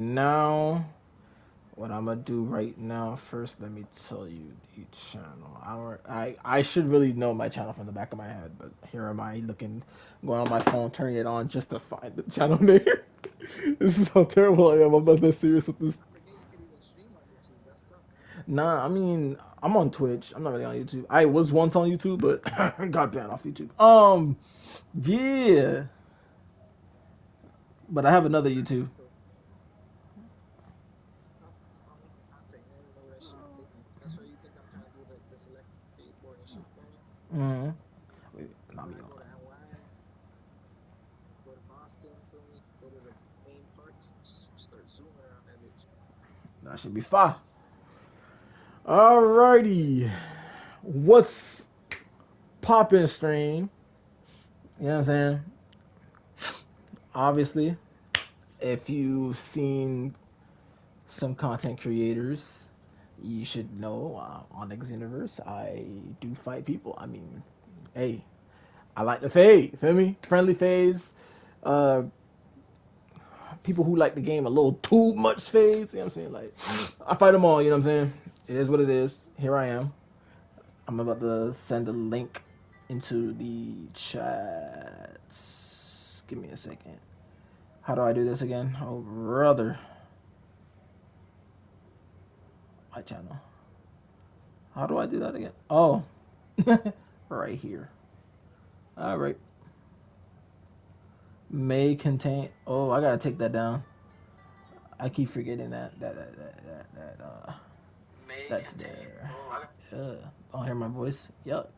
Now, what I'm gonna do right now, first let me tell you the channel. I should really know my channel from the back of my head, but here am I looking, going on my phone, turning it on just to find the channel name. This is how terrible I am. I'm not that serious with this. Nah, I mean, I'm on Twitch. I'm not really on YouTube. I was once on YouTube, but got banned off YouTube. Yeah, but I have another YouTube. Mm-hmm. Wait, not me. That should be fine. Alrighty. What's poppin' stream? You know what I'm saying? Obviously, if you've seen some content creators, you should know on Xenoverse, I do fight people. I mean, hey, I like the fade. Feel me? Friendly phase. Uh, people who like the game a little too much fades. You know what I'm saying? Like, I fight them all. You know what I'm saying? It is what it is. Here I am. I'm about to send a link into the chats. Give me a second. How do I do this again? Oh, brother. My channel. How do I do that again? Oh, right here. All right. May contain. Oh, I gotta take that down. I keep forgetting that's there. Don't hear my voice. Yuck.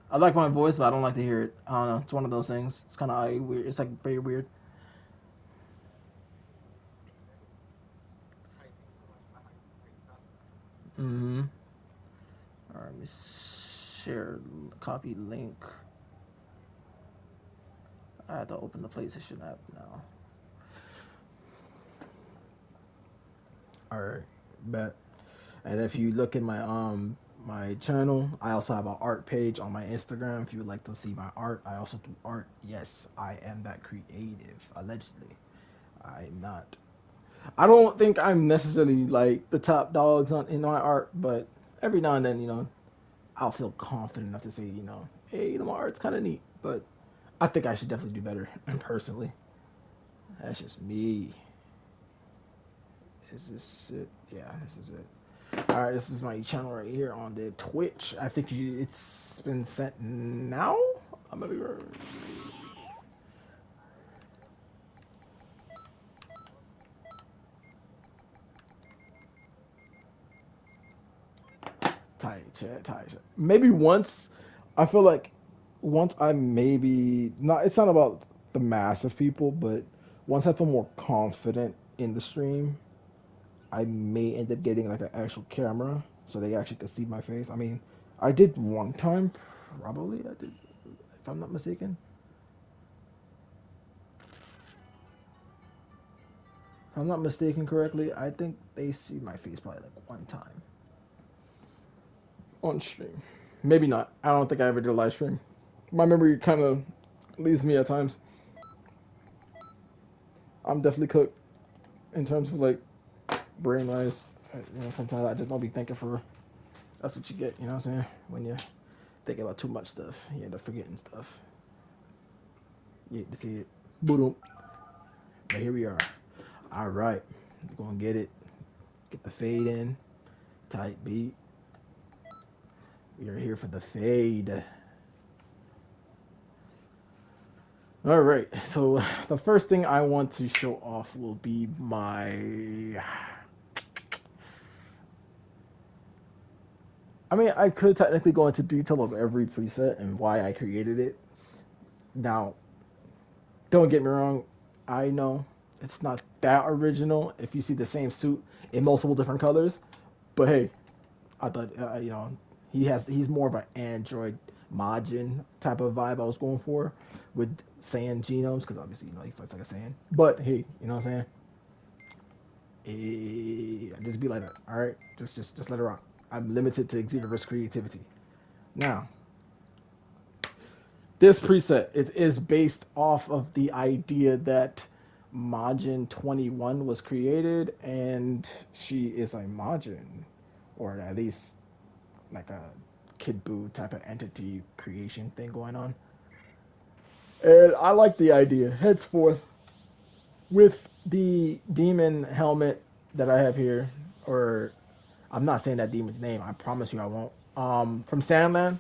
I like my voice, but I don't like to hear it. I don't know. It's one of those things. It's kind of weird. It's like very weird. Mm-hmm. All right, let me share, copy link. I have to open the PlayStation app now. All right, bet. And if you look at my channel, I also have an art page on my Instagram. If you would like to see my art, I also do art. Yes, I am that creative. Allegedly, I'm not. I don't think I'm necessarily like the top dogs on in my art, but every now and then, I'll feel confident enough to say, hey, my art's kind of neat. But I think I should definitely do better personally. That's just me. Is this it? Yeah, this is it. All right, this is my channel right here on the Twitch. I think it's been sent now. I'm gonna be right. Tight chat, tight chat. Maybe once. I feel like once I maybe not. It's not about the mass of people, but once I feel more confident in the stream, I may end up getting like an actual camera so they actually could see my face. I mean, I did one time, probably I did, if I'm not mistaken. If I'm not mistaken correctly, I think they see my face probably like one time on stream. Maybe not. I don't think I ever did a live stream. My memory kind of leaves me at times. I'm definitely cooked in terms of like brain wise. Sometimes I just don't be thinking for. That's what you get. You know what I'm saying? When you think about too much stuff, you end up forgetting stuff. You hate to see it. Boom. But here we are. All right. We're gonna get it. Get the fade in. Tight beat. We are here for the fade. All right. So the first thing I want to show off will be my. I mean, I could technically go into detail of every preset and why I created it. Now, don't get me wrong. I know it's not that original if you see the same suit in multiple different colors. But hey, I thought he's more of an Android Majin type of vibe I was going for with Saiyan genomes because obviously he fights like a Saiyan. But hey, you know what I'm saying? Just be like that. All right, just let it rock. I'm limited to Xenoverse creativity. Now, this preset it is based off of the idea that Majin 21 was created, and she is a Majin, or at least like a Kid Buu type of entity creation thing going on. And I like the idea. Henceforth, with the demon helmet that I have here, or I'm not saying that demon's name. I promise you I won't. From Sandland,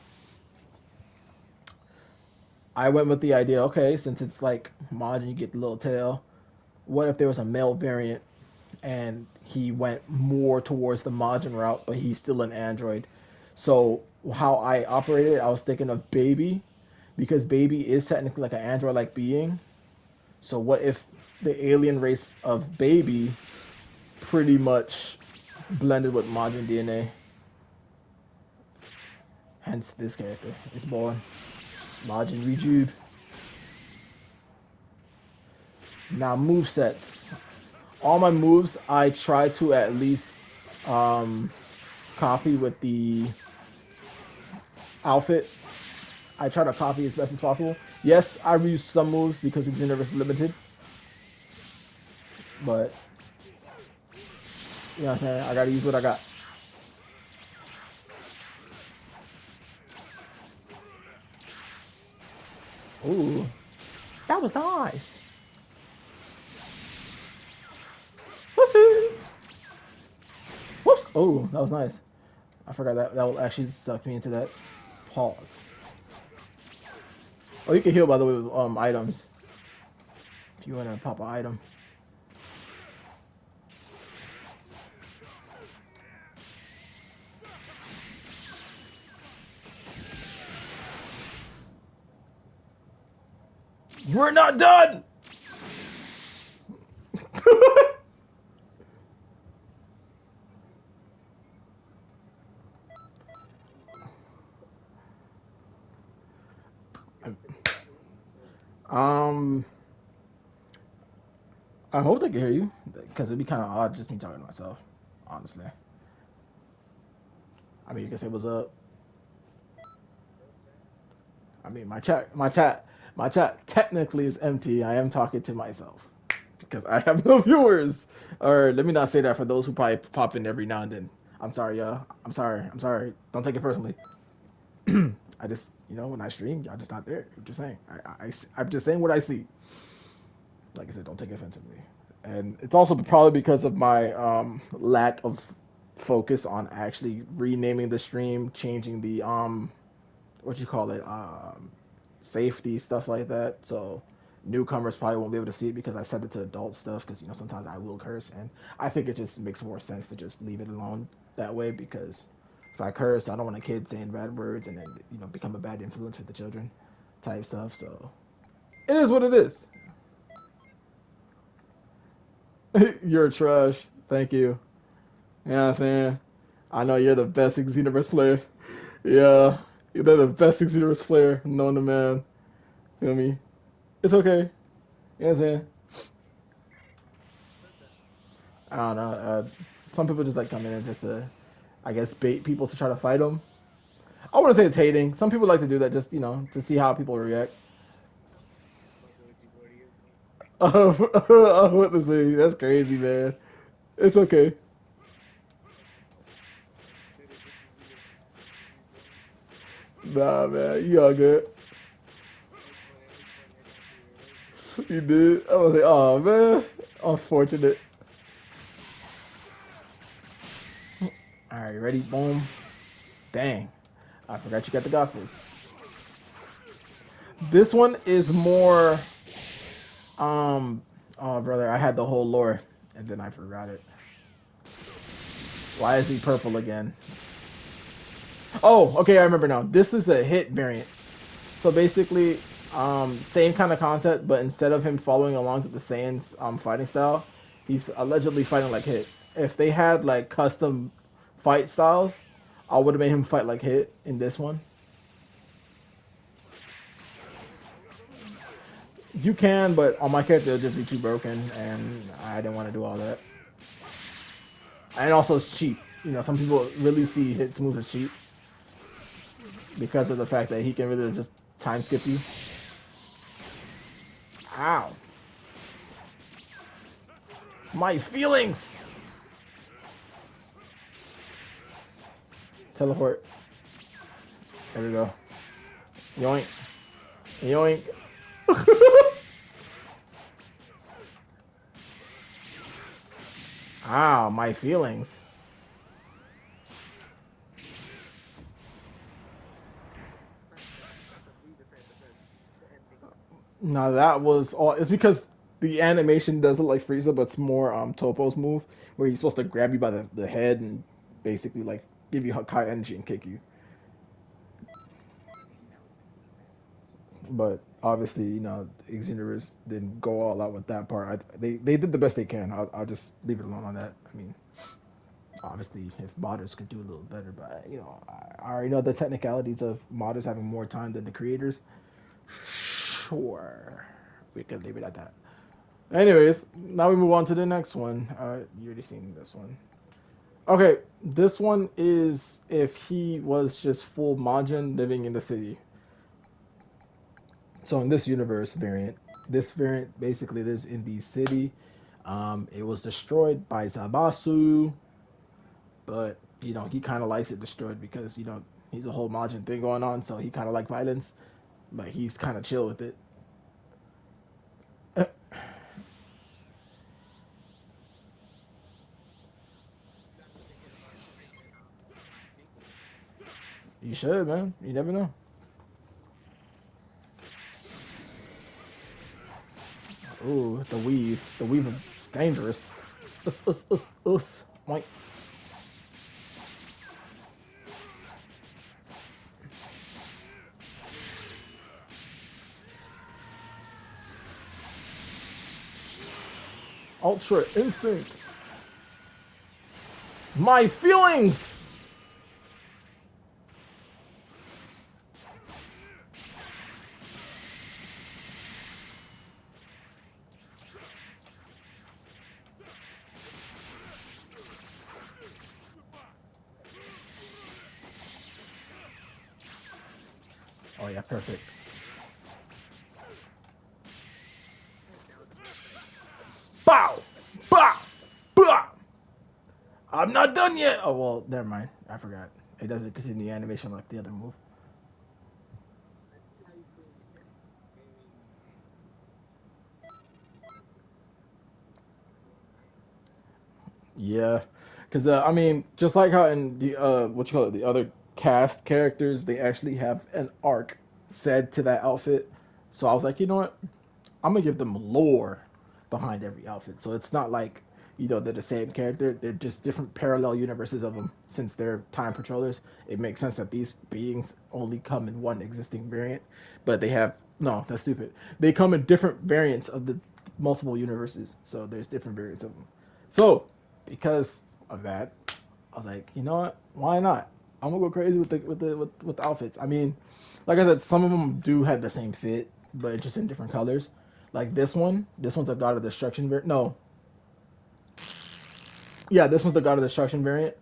I went with the idea. Okay, since it's like Majin, you get the little tail. What if there was a male variant and he went more towards the Majin route, but he's still an android? So how I operated, I was thinking of Baby, because Baby is technically like an android-like being. So what if the alien race of Baby pretty much blended with Majin DNA? Hence, this character is born. Majin Rejuve. Now, move sets. All my moves, I try to at least um, copy with the outfit. I try to copy as best as possible. Yes, I reuse some moves because Xenoverse is limited. But, you know what I'm saying? I gotta use what I got. Ooh, that was nice. Whoopsie. Whoops. Oh, that was nice. I forgot that will actually suck me into that. Pause. Oh, you can heal by the way with items. If you want to pop an item. We're not done. um, I hope they can hear you because it'd be kind of odd just me talking to myself, honestly. I mean, you can say what's up. I mean, my chat technically is empty. I am talking to myself because I have no viewers. Or let me not say that for those who probably pop in every now and then. I'm sorry, y'all. I'm sorry. I'm sorry. Don't take it personally. I just, when I stream, y'all just not there. I'm just saying. I'm just saying what I see. Like I said, don't take offense to me. And it's also probably because of my lack of focus on actually renaming the stream, changing the what you call it, safety stuff like that. So newcomers probably won't be able to see it because I set it to adult stuff. Because sometimes I will curse, and I think it just makes more sense to just leave it alone that way. Because if I curse, I don't want a kid saying bad words and then become a bad influence for the children, type stuff. So it is what it is. You're trash. Thank you. You know what I'm saying? I know you're the best Xenoverse player. Yeah, you're the best Xenoverse player known to man. Feel me? It's okay. You know what I'm saying? I don't know. Some people just like come in and just, I guess, bait people to try to fight them. I wouldn't say it's hating. Some people like to do that just, to see how people react. What to say? That's crazy, man. It's okay. Nah, man. You all good. You did. I was like, oh, man. Unfortunate. All right, ready? Boom. Dang. I forgot you got the Gophers. This one is more. Oh, brother, I had the whole lore, and then I forgot it. Why is he purple again? Oh, okay, I remember now. This is a hit variant. So basically, same kind of concept, but instead of him following along to the Saiyan's fighting style, he's allegedly fighting like Hit. If they had like custom fight styles, I would have made him fight like Hit in this one. You can, but on my character it'll just be too broken, and I didn't want to do all that. And also, it's cheap. Some people really see Hit's move as cheap because of the fact that he can really just time skip you. Ow. My feelings. Teleport. There we go. Yoink. Yoink. Ah, my feelings. No, that was all. It's because the animation does look like Frieza, but it's more Topo's move, where he's supposed to grab you by the head and basically like give you high energy and kick you. But obviously, Xenoverse didn't go all out with that part. They did the best they can. I'll just leave it alone on that. I mean, obviously, if modders could do a little better, but I already know the technicalities of modders having more time than the creators. Sure, we can leave it at that. Anyways, now we move on to the next one. You already seen this one. Okay, this one is if he was just full Majin living in the city. So in this universe variant, this variant basically lives in the city. It was destroyed by Zabasu, but he kind of likes it destroyed because he's a whole Majin thing going on, so he kind of like violence, but he's kind of chill with it. You should, man. You never know. Ooh, the weave. The weave is dangerous. Us. Like, Ultra Instinct. My feelings! Oh, yeah, perfect. Bow! Bow! Bow! I'm not done yet! Oh, well, never mind. I forgot. It doesn't continue the animation like the other move. Yeah. Because, I mean, just like how in the, the other cast characters, they actually have an arc said to that outfit. So I was like, you know what? I'm gonna give them lore behind every outfit. So it's not like they're the same character. They're just different parallel universes of them. Since they're time patrollers, it makes sense that these beings only come in one existing variant, but they have no. That's stupid. They come in different variants of the multiple universes. So there's different variants of them. So because of that, I was like, you know what? Why not? I'm gonna go crazy with the outfits. I mean, like I said, some of them do have the same fit, but just in different colors. Like this one. This one's a God of Destruction variant. No, yeah, this one's the God of Destruction variant.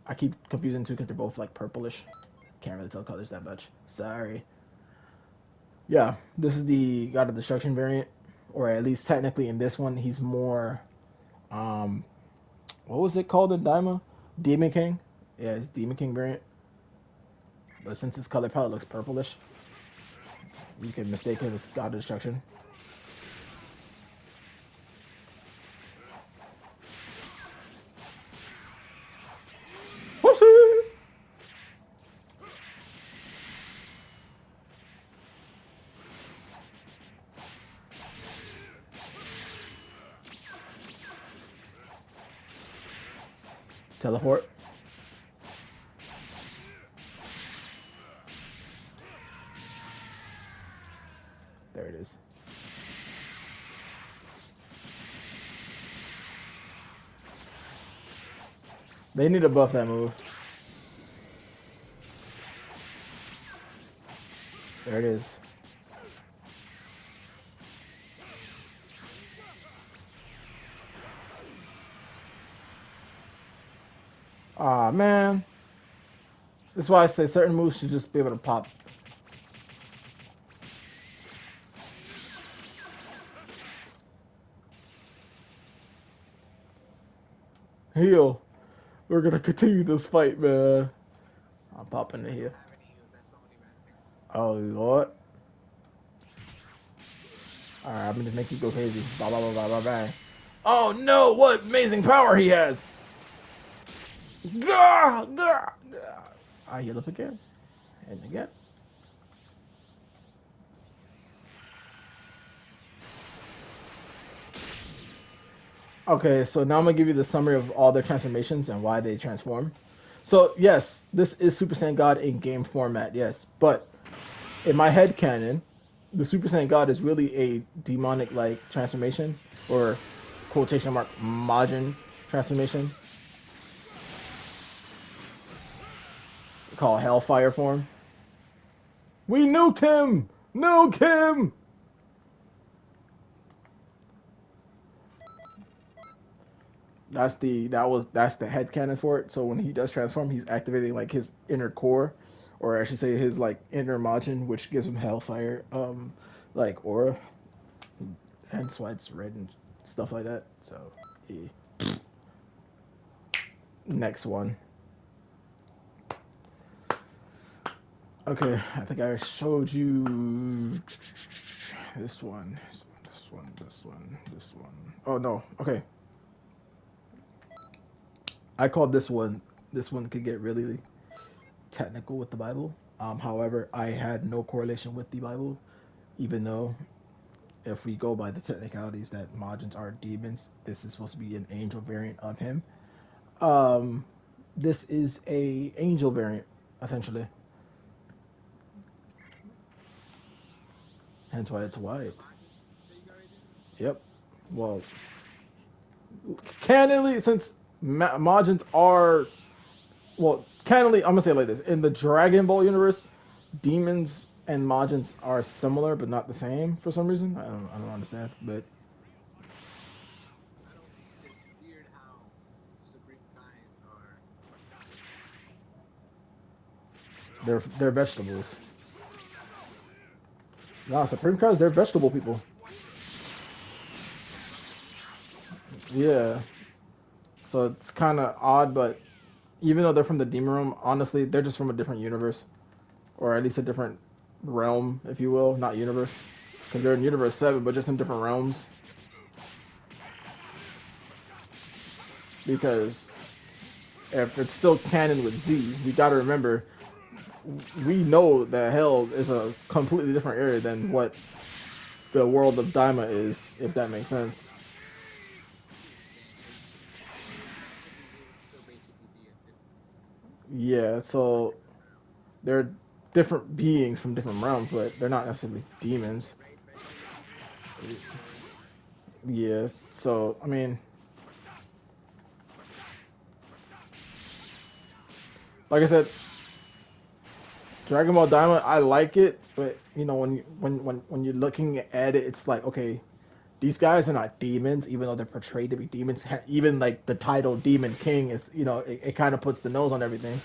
I keep confusing two because they're both like purplish. Can't really tell colors that much. Sorry. Yeah, this is the God of Destruction variant, or at least technically in this one, he's more. Um, what was it called in Daima? Demon King. Yeah, it's Demon King variant. But since his color palette looks purplish, you can mistake it as God of Destruction. Whoopsie! Teleport. There it is. They need to buff that move. There it is. Ah, man. That's why I say certain moves should just be able to pop. Heal. We're gonna continue this fight, man. I'm popping in here. Oh Lord. Alright, I'm gonna just make you go crazy. Blah blah blah blah blah blah. Oh no! What amazing power he has! Gah! Gah! Gah! I heal up again. And again. Okay, so now I'm gonna give you the summary of all their transformations and why they transform. So yes, this is Super Saiyan God in game format, yes. But in my head canon, the Super Saiyan God is really a demonic like transformation or quotation mark Majin transformation called Hellfire form. We nuked him! Nuke him! That's the head canon for it. So when he does transform, he's activating like his inner core, or I should say his like inner Majin, which gives him Hellfire like aura. Hence why it's red and stuff like that. So yeah. Next one. Okay, I think I showed you this one, this one, this one, this one. Oh no, okay. I called this one. This one could get really technical with the Bible. However, I had no correlation with the Bible, even though if we go by the technicalities that Majins are demons, this is supposed to be an angel variant of him. Um, this is a angel variant, essentially. Hence why it's white. Yep. Well, canonly, since Majins are canonly, I'm gonna say it like this: in the Dragon Ball universe, demons and Majins are similar but not the same for some reason. I don't understand, but they're vegetables. Nah, Supreme Cars, they're vegetable people. Yeah. So it's kind of odd, but even though they're from the Demon Realm, honestly, they're just from a different universe, or at least a different realm, if you will, not universe, because they're in Universe 7, but just in different realms. Because if it's still canon with Z, we got to remember we know that Hell is a completely different area than what the world of Daima is, if that makes sense. Yeah, so they're different beings from different realms, but they're not necessarily demons. Yeah, so I mean, like I said, Dragon Ball Daima, I like it, but you know when you're looking at it, it's like okay, these guys are not demons, even though they're portrayed to be demons. Even like the title Demon King is, you know, it kind of puts the nose on everything.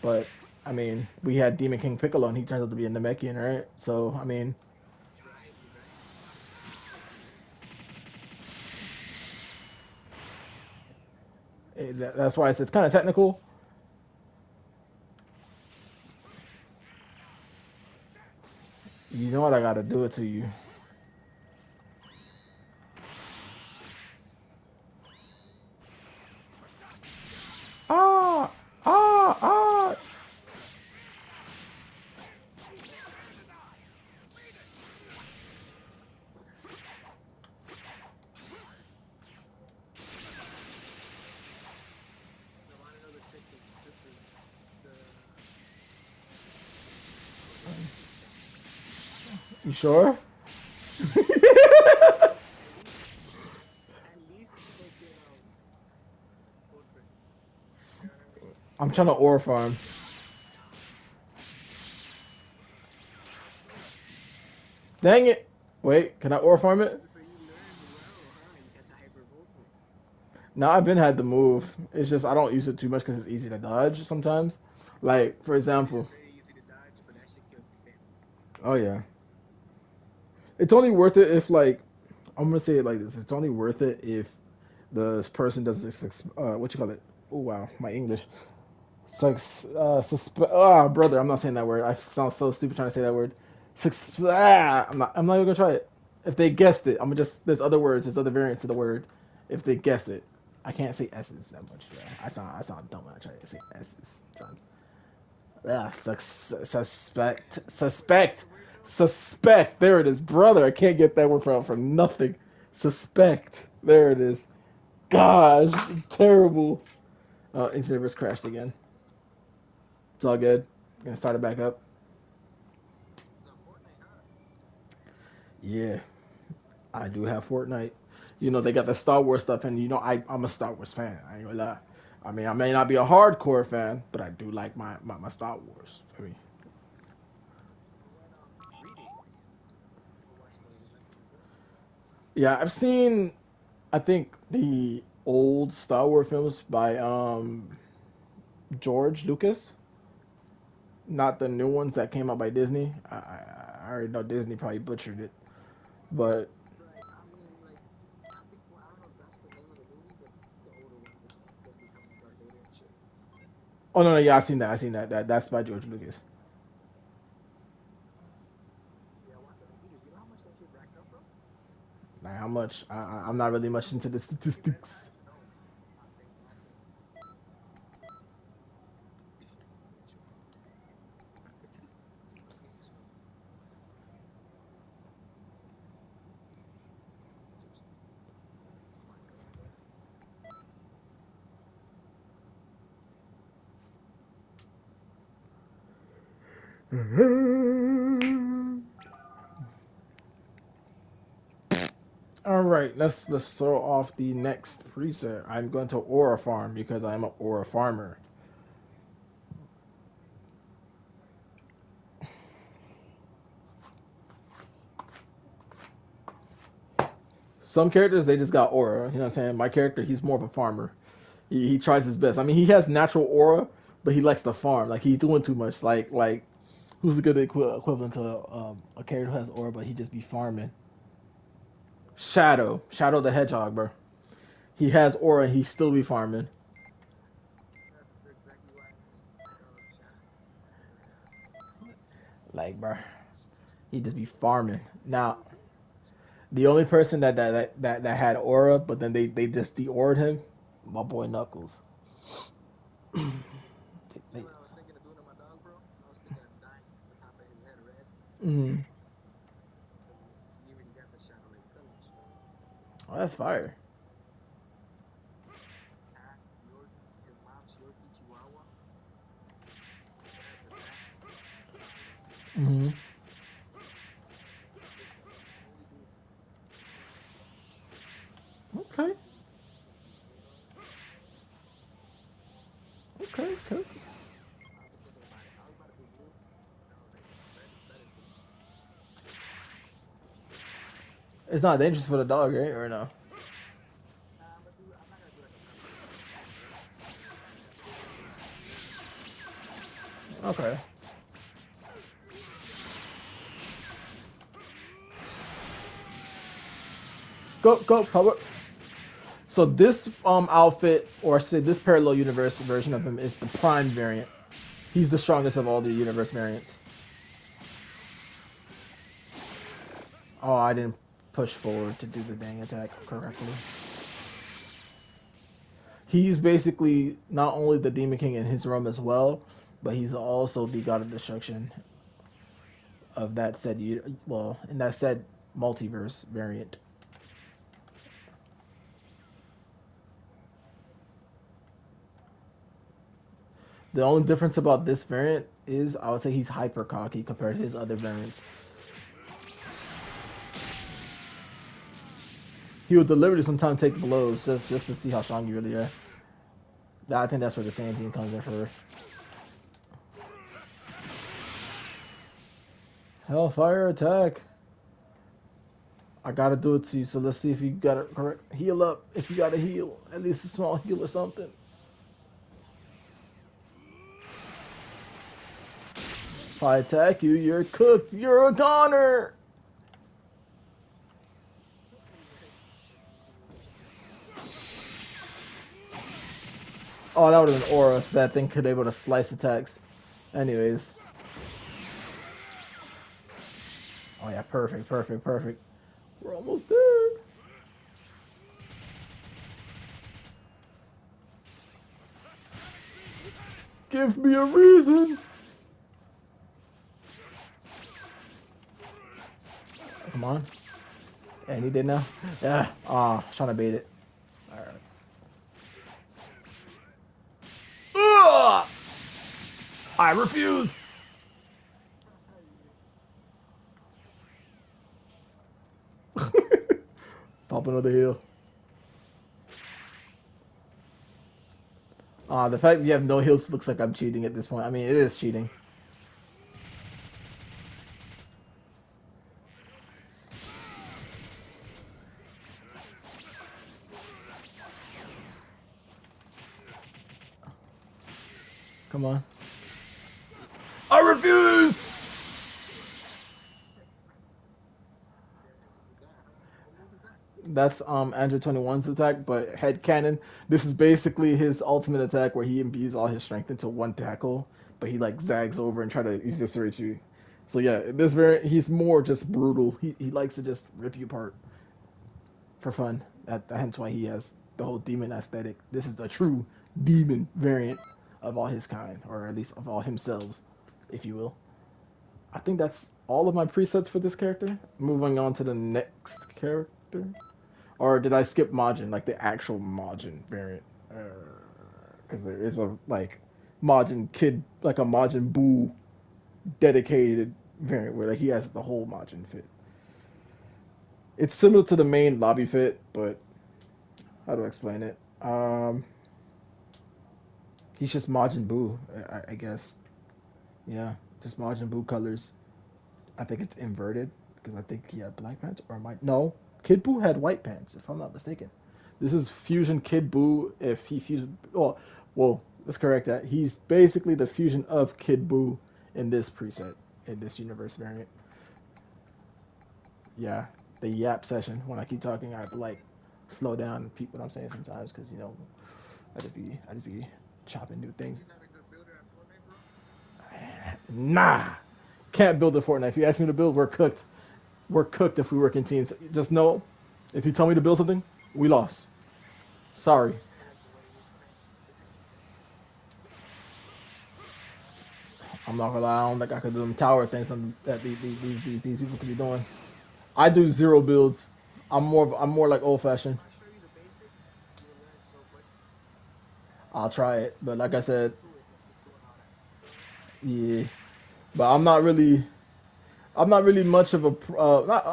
But I mean, we had Demon King Piccolo, and he turns out to be a Namekian, right? So I mean, that's why it's kind of technical. You know what? I gotta do it to you. Ah, ah, ah. You sure? I'm trying to ore farm. Dang it! Wait, can I ore farm it? No, I've been had to move. It's just I don't use it too much because it's easy to dodge sometimes. Like for example, oh yeah, it's only worth it if like I'm gonna say it like this. It's only worth it if the person does this. What you call it? Oh wow, my English. Brother, I'm not saying that word. I sound so stupid trying to say that word. I'm not. I'm not even gonna try it. If they guessed it, I'm gonna just. There's other words. There's other variants of the word. If they guess it, I can't say s's that much. Yeah. I sound dumb when I try to say s's sometimes. Suspect. There it is, brother. I can't get that word from nothing. Suspect. There it is. Gosh, terrible. Xenoverse crashed again. It's all good. Gonna start it back up. Yeah, I do have Fortnite. You know they got the Star Wars stuff, and you know I'm a Star Wars fan. I ain't gonna lie. I mean, I may not be a hardcore fan, but I do like my Star Wars. I mean, yeah, I've seen. I think the old Star Wars films by George Lucas, not the new ones that came out by Disney. I already know Disney probably butchered it, but oh no, no, yeah, I've seen that. I've seen that. That's by George Lucas. Like how much? I'm not really much into the statistics. All right, let's throw off the next preset. I'm going to aura farm because I'm an aura farmer. Some characters they just got aura. You know what I'm saying? My character he's more of a farmer. He tries his best. I mean, he has natural aura, but he likes to farm. Like he's doing too much. Like who's the good equivalent to a character who has aura, but he just be farming? Shadow the Hedgehog, bro. He has aura, and he still be farming. Like, bro, he just be farming. Now, the only person that had aura, but then they just de-aured him, my boy Knuckles. They- mm. Oh, that's fire. Hmm. Okay, okay. It's not dangerous for the dog, right? Or no? Okay. Go, cover. So this outfit, or say this parallel universe version of him, is the Prime variant. He's the strongest of all the universe variants. Oh, I didn't push forward to do the dang attack correctly. He's basically not only the Demon King in his realm as well, but he's also the God of Destruction of that said well, in that said multiverse variant. The only difference about this variant is I would say he's hyper cocky compared to his other variants. He will deliberately sometimes take blows just to see how strong you really are. I think that's where the same thing comes in for Hellfire attack. I gotta do it to you, so let's see if you got it correct. Heal up if you gotta heal. At least a small heal or something. If I attack you, you're cooked. You're a goner. Oh, that would have been aura if that thing could able to slice attacks. Anyways. Oh yeah, perfect, perfect, perfect. We're almost there. Give me a reason. Come on. And he did now. Yeah. Ah, trying to bait it. All right. Ugh! I refuse. Pop another heal. The fact that you have no heals looks like I'm cheating at this point. I mean, it is cheating. Come on. I refuse. That's Andrew 21's attack, but head cannon. This is basically his ultimate attack where he imbues all his strength into one tackle, but he like zags over and try to eviscerate you. So yeah, this variant he's more just brutal. He likes to just rip you apart for fun. Hence why he has the whole demon aesthetic. This is the true demon variant of all his kind, or at least of all himself, if you will. I think that's all of my presets for this character. Moving on to the next character. Or did I skip Majin, like the actual Majin variant? Because there is a like Majin Kid, like a Majin Buu dedicated variant where like he has the whole Majin fit. It's similar to the main lobby fit, but how do I explain it? He's just Majin Buu, I guess. Yeah, just Majin Buu colors. I think it's inverted because I think he had black pants, or might no. Kid Buu had white pants, if I'm not mistaken. This is fusion Kid Buu. If he fusion, well, let's correct that. He's basically the fusion of Kid Buu in this preset, in this universe variant. Yeah, the yap session. When I keep talking, I have to like slow down and repeat what I'm saying sometimes because I just be chopping new things. Nah, can't build a Fortnite. If you ask me to build, we're cooked. We're cooked if we work in teams. Just know, if you tell me to build something, we lost. Sorry. I'm not gonna lie. I don't think I could do them tower things that these people could be doing. I do zero builds. I'm more like old fashioned. I'll try it, but like I said, yeah. But I'm not really much of a.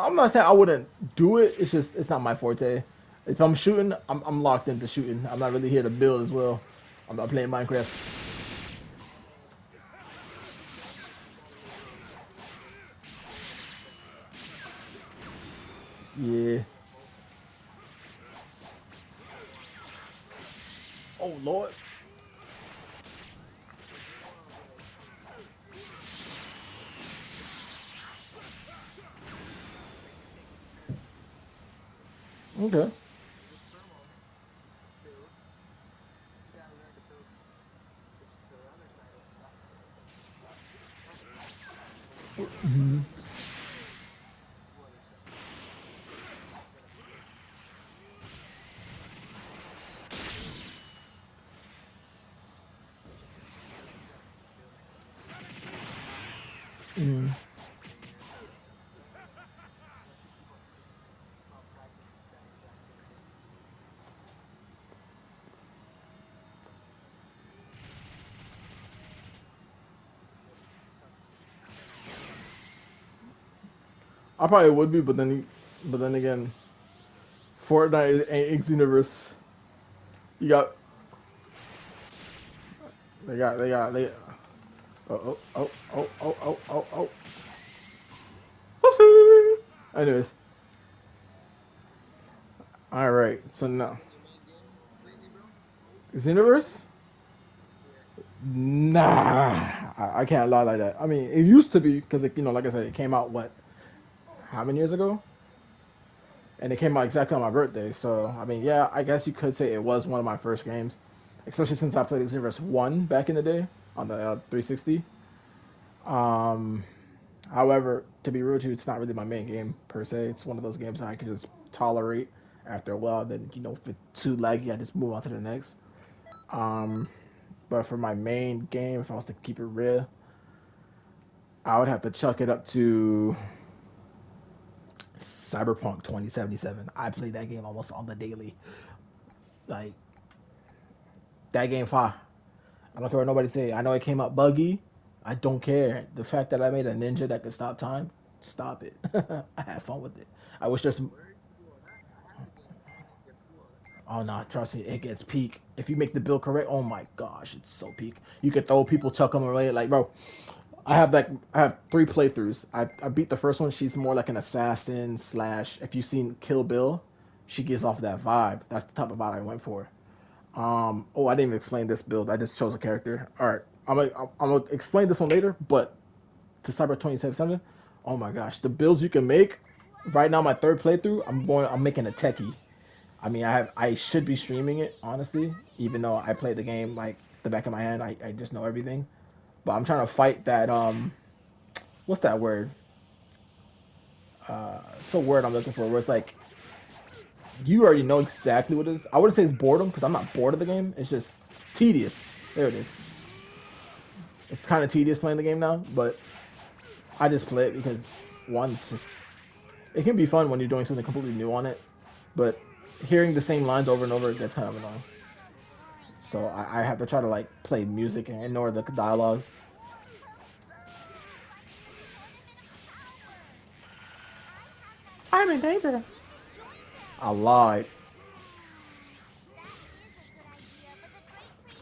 I'm not saying I wouldn't do it. It's just it's not my forte. If I'm shooting, I'm locked into shooting. I'm not really here to build as well. I'm not playing Minecraft. Yeah. Oh Lord. Okay. Mhm. Mhm. I probably would be, but then again, Fortnite ain't Xenoverse. You got, they. Oh, oh, oh, oh, oh, oh, oh. Oopsie. Anyways, all right. So now, Xenoverse. Nah, I can't lie like that. I mean, it used to be because like I said, it came out what, how many years ago? And it came out exactly on my birthday. So I mean, yeah, I guess you could say it was one of my first games. especially since I played Xenoverse 1 back in the day on the 360. Um, However, to be real with you, it's not really my main game per se. It's one of those games I can just tolerate after a while. Then, if it's too laggy, I just move on to the next. Um, but for my main game, if I was to keep it real, I would have to chuck it up to Cyberpunk 2077. I play that game almost on the daily. Like, that game fire. I don't care what nobody say. I know it came out buggy. I don't care. The fact that I made a ninja that could stop time, stop it. I had fun with it. I wish there's some. Oh no, trust me, it gets peak. If you make the build correct, oh my gosh, it's so peak. You could throw people, chuck them away. Like, bro, I have 3 playthroughs. I beat the first one. She's more like an assassin slash. If you've seen Kill Bill, she gives off that vibe. That's the type of vibe I went for. Oh, I didn't even explain this build. I just chose a character. All right, I'm gonna explain this one later. But to Cyber 2077, oh my gosh, the builds you can make. Right now, my third playthrough, I'm making a techie. I mean, I should be streaming it honestly, even though I play the game like the back of my hand. I just know everything. But I'm trying to fight that what's that word? It's a word I'm looking for where it's like you already know exactly what it is. I wouldn't say it's boredom because I'm not bored of the game. It's just tedious. There it is. It's kind of tedious playing the game now, but I just play it because one, it's just it can be fun when you're doing something completely new on it, but hearing the same lines over and over gets kind of annoying. So I have to try to like play music and ignore the dialogues. I'm in danger. I lied.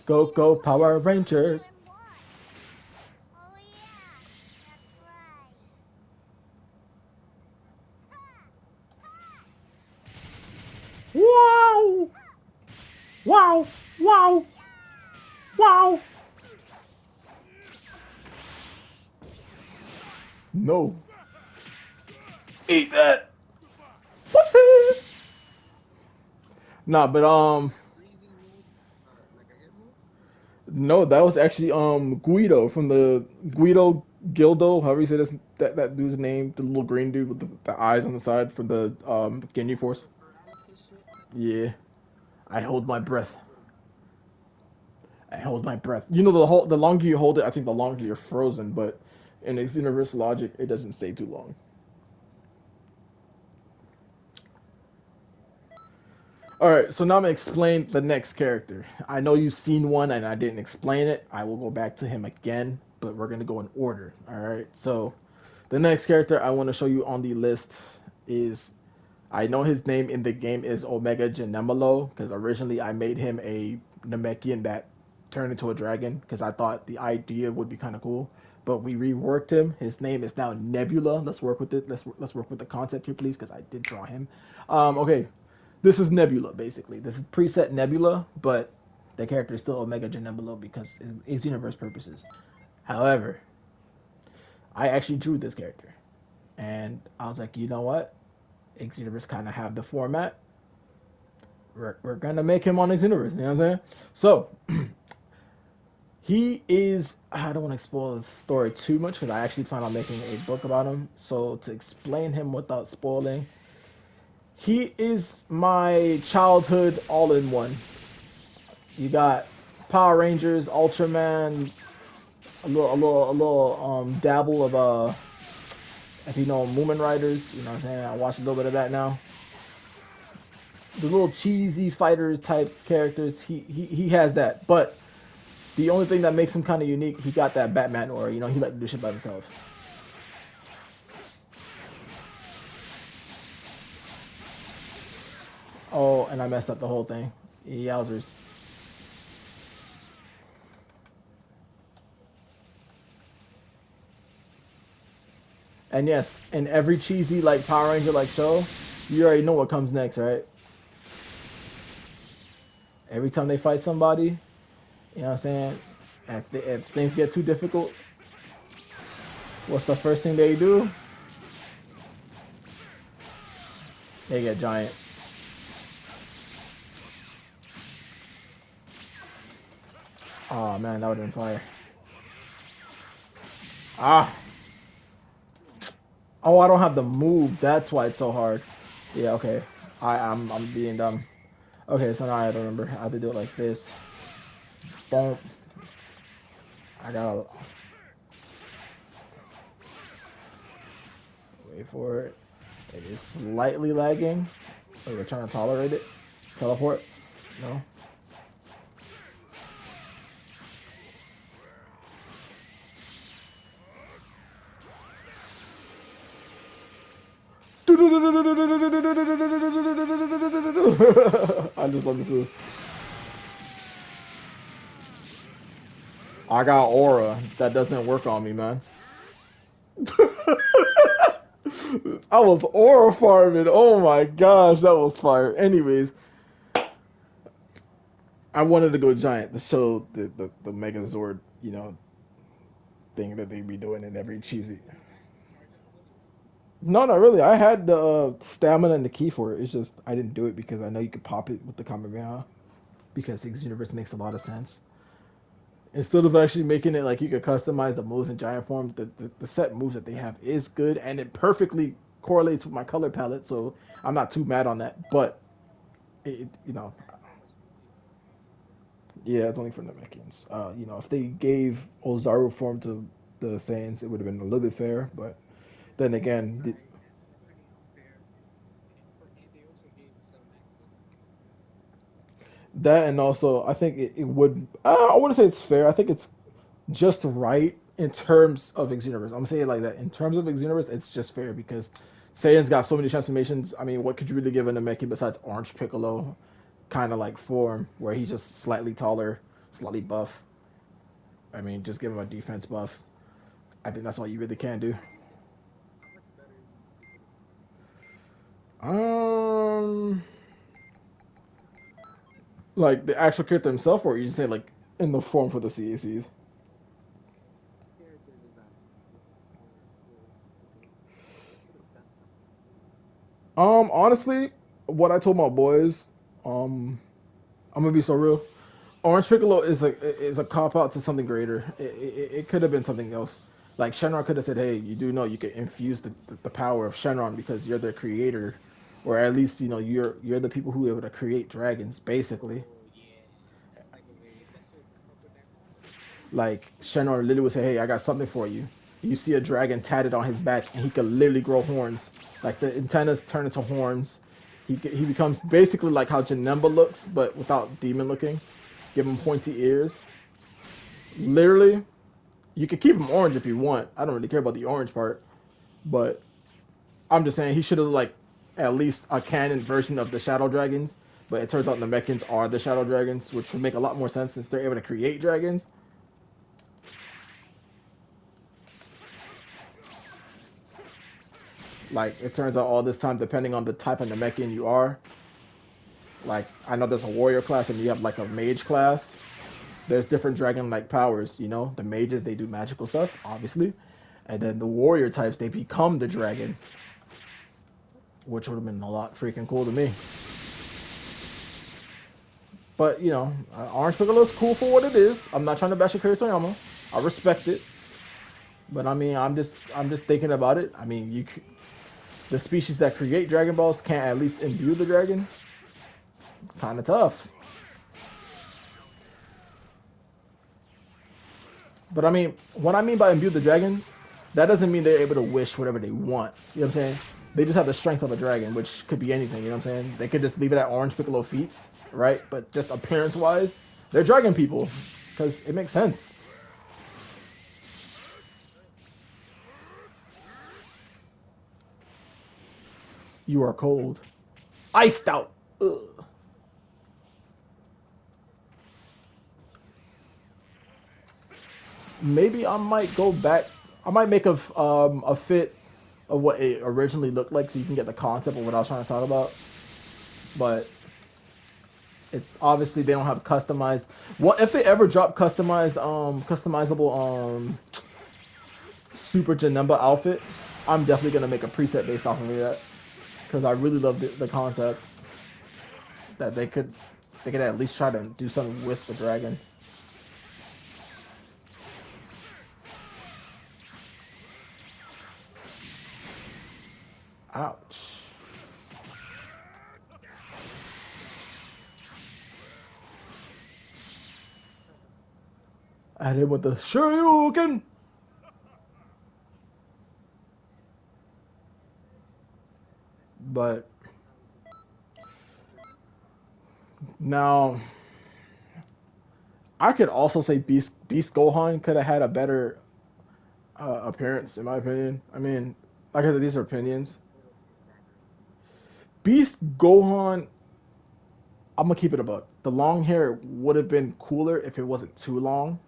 Go go Power Rangers. Wow! Wow! Wow! Wow! No. Eat that. Whoopsie. Nah, but no, that was actually Guido from the Guido Gildo, however you say this that dude's name, the little green dude with the eyes on the side from the Ginyu Force. Yeah. I hold my breath. I hold my breath. The longer you hold it, I think the longer you're frozen, but in Xenoverse logic, it doesn't stay too long. All right, so now I'm gonna explain the next character. I know you've seen one and I didn't explain it. I will go back to him again, but we're gonna go in order. All right, so the next character I want to show you on the list is I know his name in the game is Omega Genemalo because originally I made him a Namekian that turned into a dragon because I thought the idea would be kind of cool. But we reworked him. His name is now Nebula. Let's work with it. Let's work with the concept here, please, because I did draw him. Okay, this is Nebula basically. This is preset Nebula, but the character is still Omega Genemalo because it's universe purposes. However, I actually drew this character, and I was like, you know what? Xenoverse kind of have the format. We're gonna make him on Xenoverse. You know what I'm saying? So he is. I don't want to spoil the story too much because I actually plan on making a book about him. So to explain him without spoiling, he is my childhood all-in-one. You got Power Rangers, Ultraman, a little dabble of if you know Moomin Riders. You know what I'm saying? I watched a little bit of that now. The little cheesy fighter type characters, he has that. But the only thing that makes him kind of unique, he got that Batman aura. He like to do shit by himself. Oh, and I messed up the whole thing. Yowzers. And yes, in every cheesy like Power Ranger like show, you already know what comes next, right? Every time they fight somebody, you know what I'm saying? If things get too difficult, what's the first thing they do? They get giant. Oh man, that would have been fire. Ah. Oh, I don't have the move. That's why it's so hard. Yeah, okay. I'm being dumb. Okay, so now I don't remember. I have to do it like this. Boom. I gotta wait for it. It is slightly lagging. So we're trying to tolerate it. Teleport. No. I just love this move. I got aura. That doesn't work on me, man. I was aura farming. Oh my gosh, that was fire. Anyways, I wanted to go giant to show the Megazord, thing that they be doing in every cheesy. No, not really. I had the stamina and the key for it. It's just I didn't do it because I know you could pop it with the Kamehameha because Xenoverse makes a lot of sense. Instead of actually making it like you could customize the moves in giant form, the set moves that they have is good and it perfectly correlates with my color palette, so I'm not too mad on that. But it. Yeah, it's only for Namekians. If they gave Ozaru form to the Saiyans, it would have been a little bit fair. But then again, that and also I think it would. I wouldn't say it's fair. I think it's just right in terms of Xenoverse. I'm gonna say it like that. In terms of Xenoverse, it's just fair because Saiyan's got so many transformations. I mean, what could you really give a Namekian besides Orange Piccolo, kind of like form, where he's just slightly taller, slightly buff. I mean, just give him a defense buff. I think that's all you really can do. Um, like the actual character himself, or you just say like in the form for the CACs? Honestly, what I told my boys, um, I'm gonna be so real. Orange Piccolo is a cop out to something greater. It could have been something else. Like Shenron could have said, "Hey, you do know you could infuse the power of Shenron because you're the creator, or at least you're the people who are able to create dragons, basically." Like Shenron literally would say, "Hey, I got something for you." You see a dragon tatted on his back, and he could literally grow horns. Like the antennas turn into horns. He becomes basically like how Janemba looks, but without demon looking. Give him pointy ears. Literally, you could keep him orange if you want. I don't really care about the orange part, but I'm just saying he should have like at least a canon version of the Shadow Dragons. But it turns out the Mechans are the Shadow Dragons, which would make a lot more sense since they're able to create dragons. Like it turns out all this time, depending on the type of Namekian you are. Like I know there's a warrior class and you have like a mage class. There's different dragon-like powers. The mages they do magical stuff, obviously, and then the warrior types they become the dragon, which would have been a lot freaking cool to me. But Orange Piccolo's cool for what it is. I'm not trying to bash Akira Toyama. I respect it, but I mean, I'm just thinking about it. I mean, the species that create Dragon Balls can't at least imbue the dragon. Kind of tough. But I mean, what I mean by imbue the dragon, that doesn't mean they're able to wish whatever they want. You know what I'm saying? They just have the strength of a dragon, which could be anything. You know what I'm saying? They could just leave it at Orange Piccolo feats, right? But just appearance wise, they're dragon people because it makes sense. You are cold, iced out. Ugh. Maybe I might go back. I might make a fit of what it originally looked like, so you can get the concept of what I was trying to talk about. But obviously they don't have customized. What if they ever drop customizable Super Janemba outfit? I'm definitely gonna make a preset based off of that because I really love the concept that they could at least try to do something with the dragon. Ouch. I hit him with the Shoryuken. But now, I could also say Beast Gohan could have had a better appearance, in my opinion. I mean, like I said, these are opinions. Beast Gohan, I'm gonna keep it a buck. The long hair would have been cooler if it wasn't too long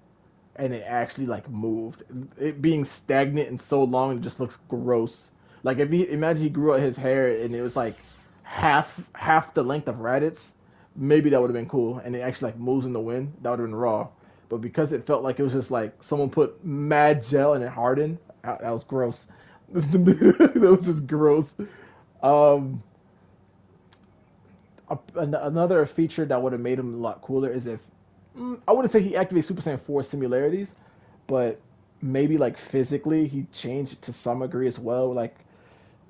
and it actually like moved. It being stagnant and so long, it just looks gross. Like if he imagine he grew out his hair and it was like half the length of Raditz, maybe that would have been cool. And it actually like moves in the wind, that would have been raw. But because it felt like it was just like someone put mad gel and it hardened, that was gross. That was just gross. Um, Another feature that would have made him a lot cooler is if I wouldn't say he activates Super Saiyan 4 similarities, but maybe like physically he changed to some degree as well. Like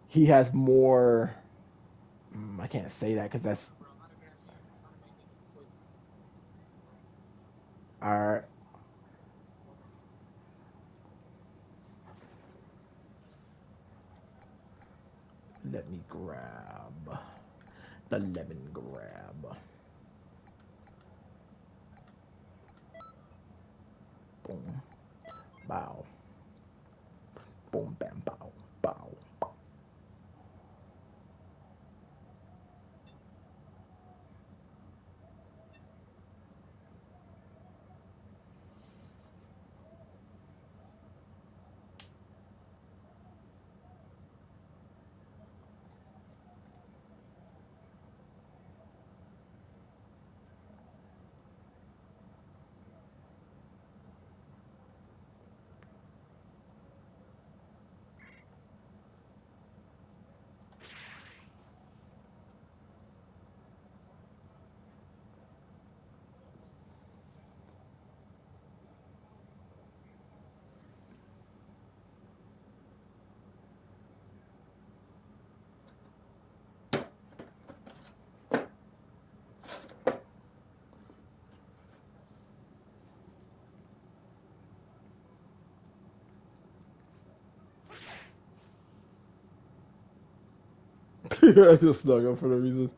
he has more. I can't say that because that's our. Let me grab the lemon grab. Boom, bow, boom, bam, bow, bow. I just snuck up for no reason.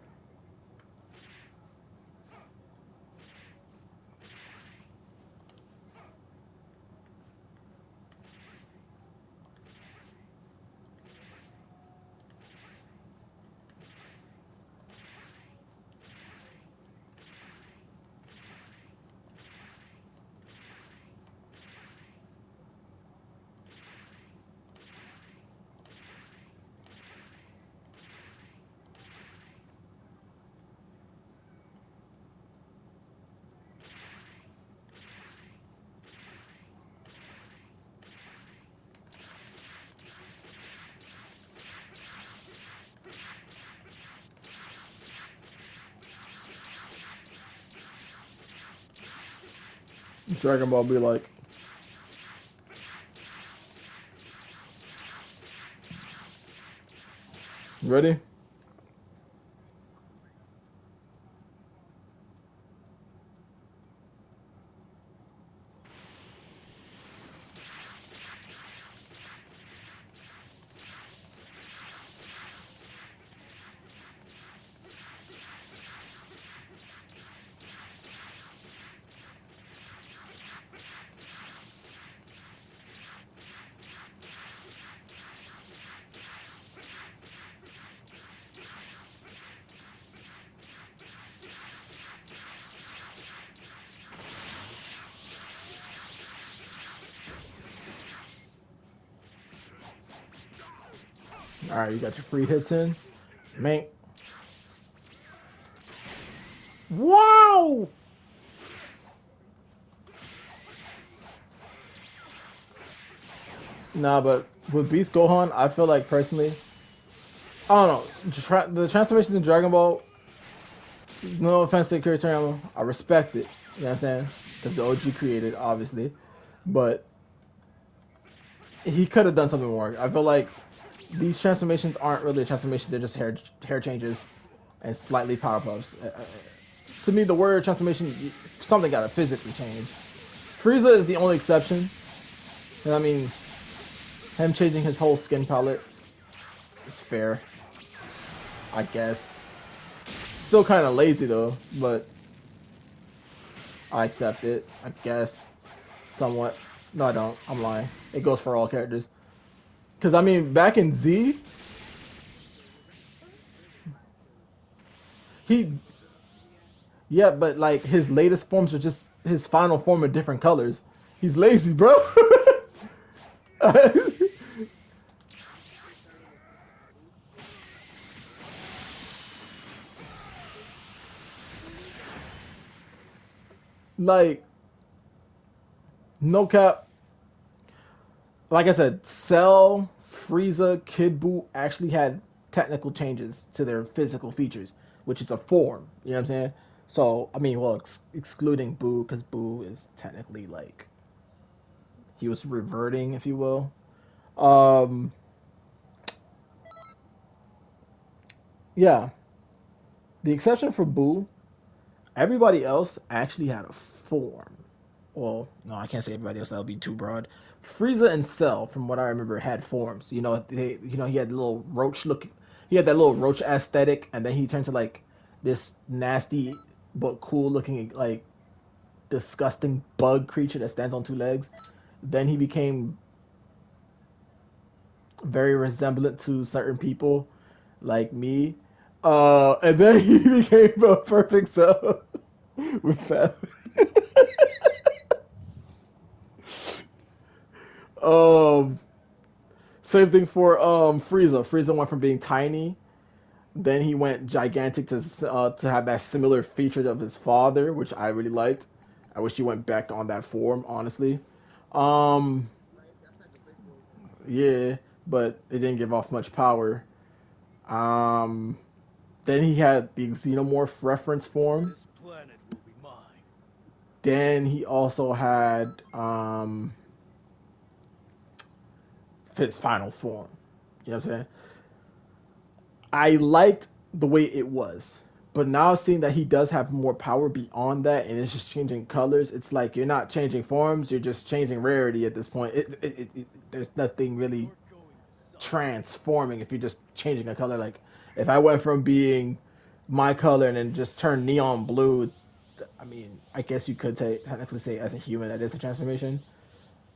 Dragon Ball be like, ready? All right, you got your free hits in, man. Wow. Nah, but with Beast Gohan, I feel like personally, I don't know. The transformations in Dragon Ball, no offense to Akira Toriyama, I respect it. You know what I'm saying? Because the OG created, obviously. But he could have done something more. I feel like these transformations aren't really a transformation. They're just hair changes and slightly power ups. To me, the word transformation, something gotta physically change. Frieza is the only exception. And I mean, him changing his whole skin palette is fair, I guess. Still kind of lazy though, but I accept it, I guess. Somewhat. No, I don't. I'm lying. It goes for all characters. Because, I mean, back in Z, he. Yeah, but, like, his latest forms are just his final form of different colors. He's lazy, bro. Like, no cap. Like I said, Cell, Frieza, Kid Buu actually had technical changes to their physical features, which is a form. You know what I'm saying? So, I mean, well, excluding Buu, because Buu is technically like he was reverting, if you will. Um, yeah, the exception for Buu, everybody else actually had a form. Well, no, I can't say everybody else. That would be too broad. Frieza and Cell, from what I remember, had forms. He had little roach look. He had that little roach aesthetic, and then he turned to like this nasty but cool looking, like disgusting bug creature that stands on two legs. Then he became very resemblant to certain people, like me. And then he became a perfect Cell with that. um, Same thing for Frieza. Frieza went from being tiny, then he went gigantic to have that similar feature of his father, which I really liked. I wish he went back on that form, honestly. Um, yeah, but it didn't give off much power. Um, then he had the Xenomorph reference form. This planet will be mine. Then he also had his final form. You know what I'm saying? I liked the way it was. But now seeing that he does have more power beyond that and it's just changing colors, it's like you're not changing forms, you're just changing rarity at this point. There's nothing really You're going to suffer. transforming if you're just changing a color. Like if I went from being my color and then just turned neon blue, I mean, I guess you could technically say as a human that is a transformation.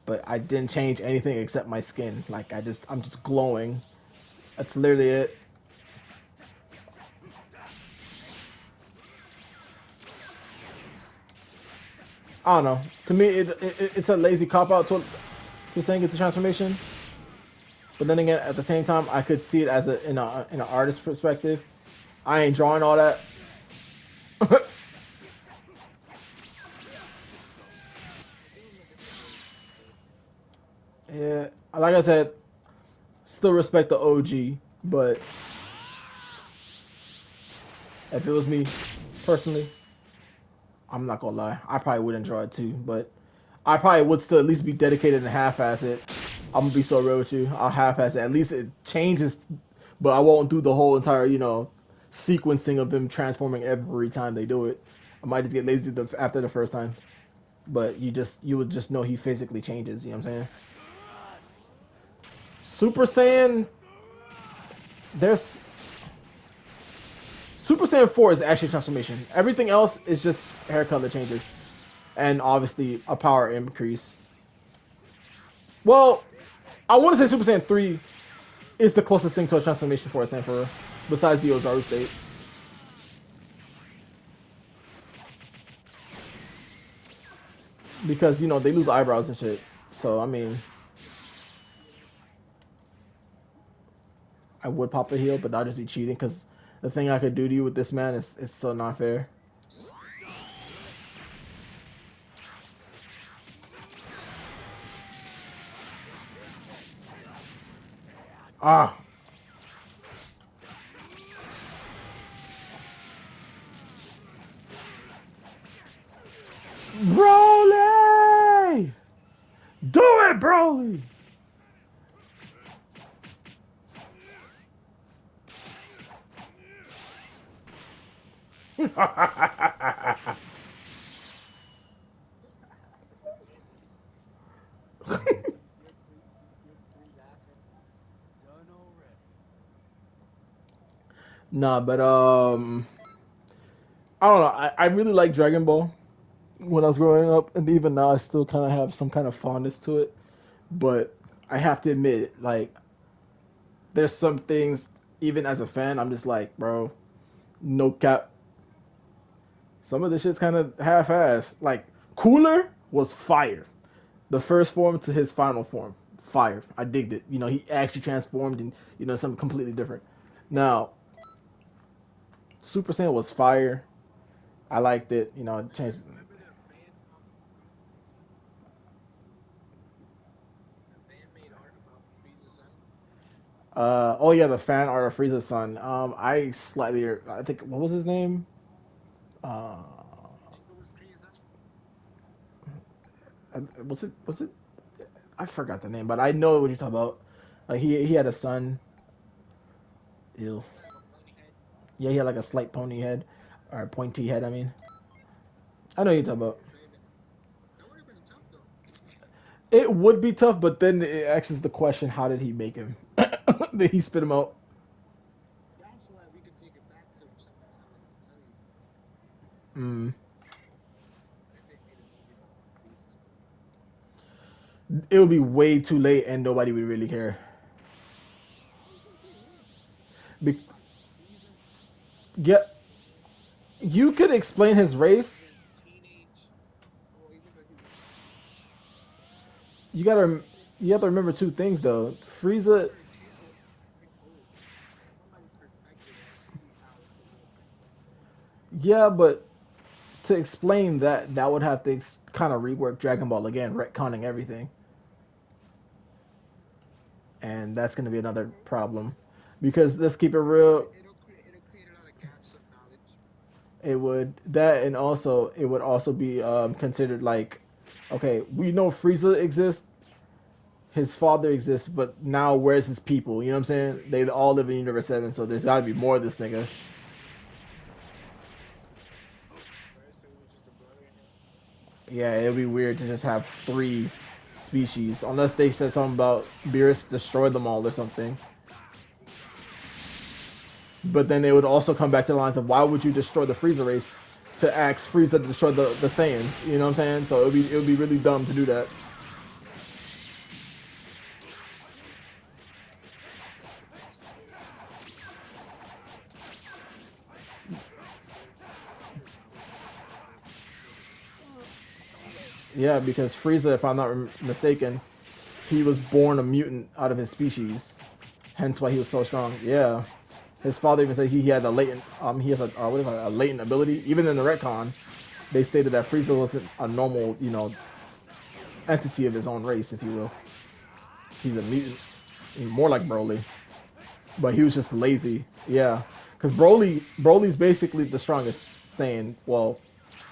But I didn't change anything except my skin. Like I'm just glowing. That's literally it. I don't know. To me, it's a lazy cop out to saying it's a transformation. But then again, at the same time, I could see it as in an artist perspective. I ain't drawing all that. Yeah, like I said, still respect the OG, but if it was me personally, I'm not gonna lie, I probably would enjoy it too. But I probably would still at least be dedicated and half-ass it. I'm gonna be so real with you. I'll half-ass it. At least it changes, but I won't do the whole entire, sequencing of them transforming every time they do it. I might just get lazy after the first time. But you would just know he physically changes. You know what I'm saying? Super Saiyan, there's Super Saiyan 4 is actually a transformation. Everything else is just hair color changes, and obviously a power increase. Well, I want to say Super Saiyan 3 is the closest thing to a transformation for a Saiyan besides the Ozaru state. Because, they lose eyebrows and shit. So, I mean, I would pop a heel, but that'd just be cheating because the thing I could do to you with this man is so not fair. Ah, Broly! Do it, Broly! Done already. Nah, but I don't know. I really like Dragon Ball when I was growing up, and even now I still kind of have some kind of fondness to it. But I have to admit, like, there's some things, even as a fan, I'm just like, bro, no cap. Some of this shit's kind of half-assed. Like, Cooler was fire. The first form to his final form, fire. I digged it. You know, he actually transformed and something completely different. Now, Super Saiyan was fire. I liked it. You know, it changed. Oh yeah, the fan art of Frieza's son. I think what was his name? Uh, was it? I forgot the name, but I know what you're talking about. He had a son. Ew. Yeah, he had like a slight pony head or a pointy head. I mean, I know what you're talking about. It would be tough, but then it asks the question: how did he make him? Did he spit him out? Mm. It would be way too late, and nobody would really care. Be- yeah, you could explain his race. You gotta you have to remember two things though. Frieza, yeah, but to explain that, that would have to kind of rework Dragon Ball again, retconning everything, and that's gonna be another problem. Because let's keep it real, it would that, and also it would also be considered like, okay, we know Frieza exists, his father exists, but now where's his people? You know what I'm saying? They all live in Universe 7, so there's got to be more of this nigga. Yeah, it'd be weird to just have three species, unless they said something about Beerus destroyed them all or something. But then it would also come back to the lines of why would you destroy the Frieza race to ask Frieza to destroy the Saiyans? You know what I'm saying? So it would be really dumb to do that. Yeah, because Frieza, if I'm not mistaken, he was born a mutant out of his species, hence why he was so strong. Yeah, his father even said he had a latent he has what is it, a latent ability. Even in the retcon, they stated that Frieza wasn't a normal entity of his own race, if you will. He's a mutant, more like Broly, but he was just lazy. Yeah, because Broly's basically the strongest Saiyan. Well,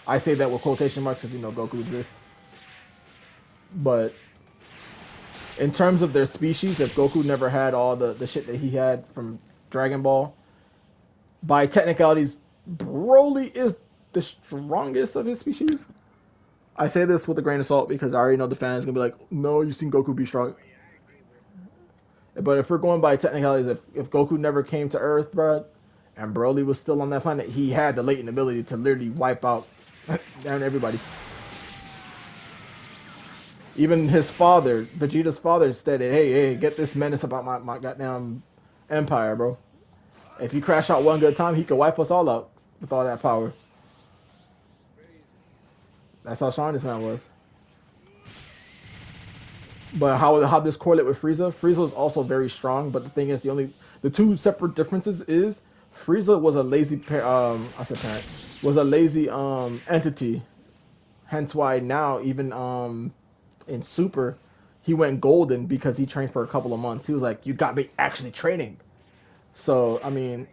I say that with quotation marks because Goku exists, but in terms of their species, if Goku never had all the shit that he had from Dragon Ball, by technicalities, Broly is the strongest of his species. I say this with a grain of salt because I already know the fans are gonna be like, "No, you've seen Goku be strong." But if we're going by technicalities, if Goku never came to Earth, bro, and Broly was still on that planet, he had the latent ability to literally wipe out down everybody. Even his father, Vegeta's father, stated, "Hey, hey, get this menace about my goddamn empire, bro. If you crash out one good time, he could wipe us all out with all that power." That's how strong this man was. But how this correlate with Frieza? Frieza is also very strong, but the thing is, the two separate differences is Frieza was a lazy I said parent was a lazy entity. Hence why now even in Super, he went golden because he trained for a couple of months. He was like, "You got me actually training." So I mean,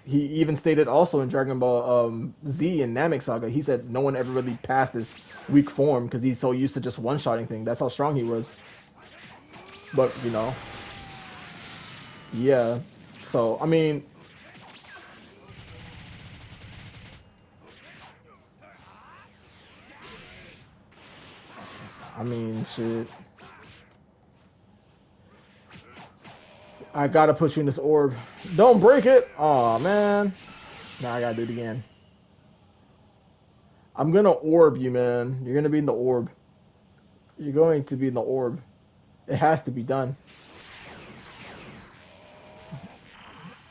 he even stated also in Dragon Ball Z and Namek Saga, he said no one ever really passed this weak form because he's so used to just one-shotting thing. That's how strong he was. But yeah. So I mean, I mean, shit. I gotta put you in this orb. Don't break it. Oh man. Now I gotta do it again. I'm gonna orb you, man. You're gonna be in the orb. You're going to be in the orb. It has to be done.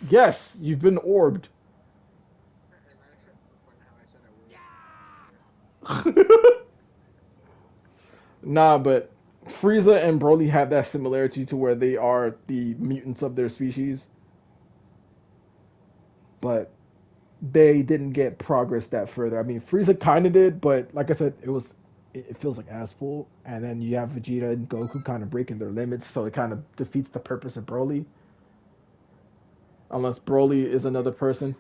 Yes, you've been orbed. Nah, but Frieza and Broly have that similarity to where they are the mutants of their species, but they didn't get progress that further. I mean, Frieza kind of did, but like I said, it feels like ass full. And then you have Vegeta and Goku kind of breaking their limits, so it kind of defeats the purpose of Broly, unless Broly is another person.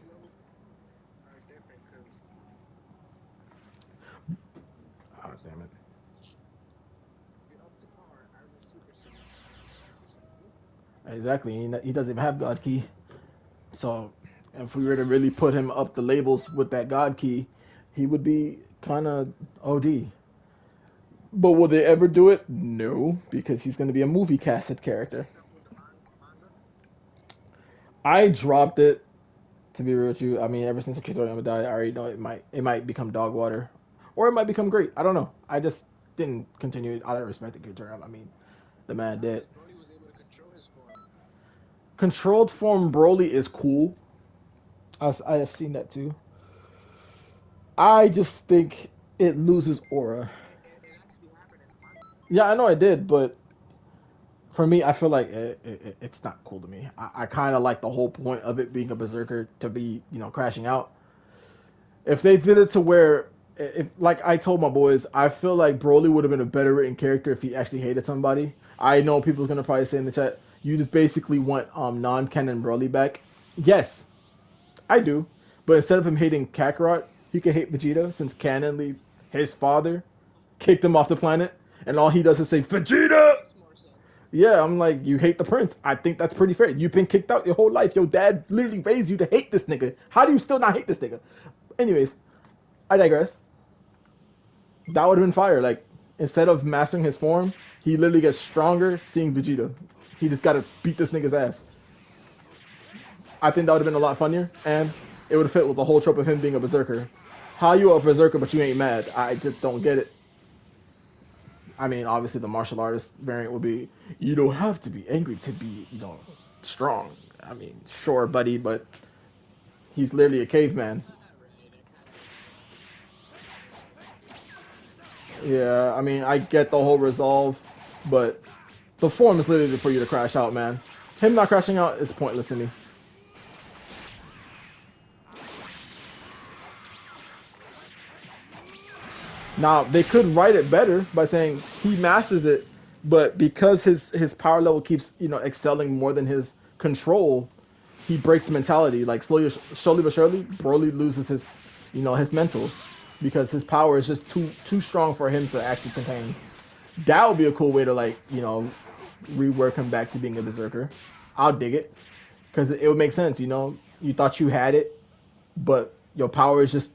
Oh, damn it. Exactly. He doesn't even have God Key. So if we were to really put him up the labels with that God Key, he would be kind of OD. But will they ever do it? No, because he's going to be a movie casted character. I dropped it, to be real with you. I mean, ever since Kitoriyama died, I already know it might become dog water, or it might become great. I don't know. I just didn't continue it out of respect to Kitoriyama. I mean, the man did. Controlled form Broly is cool. I have seen that too. I just think it loses aura. Yeah, I know I did, but for me, I feel like it's not cool to me. I kind of like the whole point of it being a berserker to be, crashing out. If they did it to where, if like I told my boys, I feel like Broly would have been a better written character if he actually hated somebody. I know people are gonna probably say in the chat, you just basically want non-canon Broly back. Yes, I do, but instead of him hating Kakarot, he could hate Vegeta since canonly his father kicked him off the planet, and all he does is say Vegeta. Yeah, I'm like, you hate the prince. I think that's pretty fair. You've been kicked out your whole life. Your dad literally raised you to hate this nigga. How do you still not hate this nigga? Anyways, I digress. That would have been fire. Like, instead of mastering his form, he literally gets stronger seeing Vegeta. He just gotta beat this nigga's ass. I think that would have been a lot funnier, and it would have fit with the whole trope of him being a berserker. How you a berserker but you ain't mad? I just don't get it. I mean, obviously the martial artist variant would be you don't have to be angry to be, strong. I mean, sure, buddy, but he's literally a caveman. Yeah, I mean, I get the whole resolve, but the form is literally for you to crash out, man. Him not crashing out is pointless to me. Now they could write it better by saying he masters it, but because his power level keeps excelling more than his control, he breaks mentality. Like slowly but surely, Broly loses his mental because his power is just too strong for him to actually contain. That would be a cool way to rework him back to being a berserker. I'll dig it because it would make sense. You thought you had it, but your power is just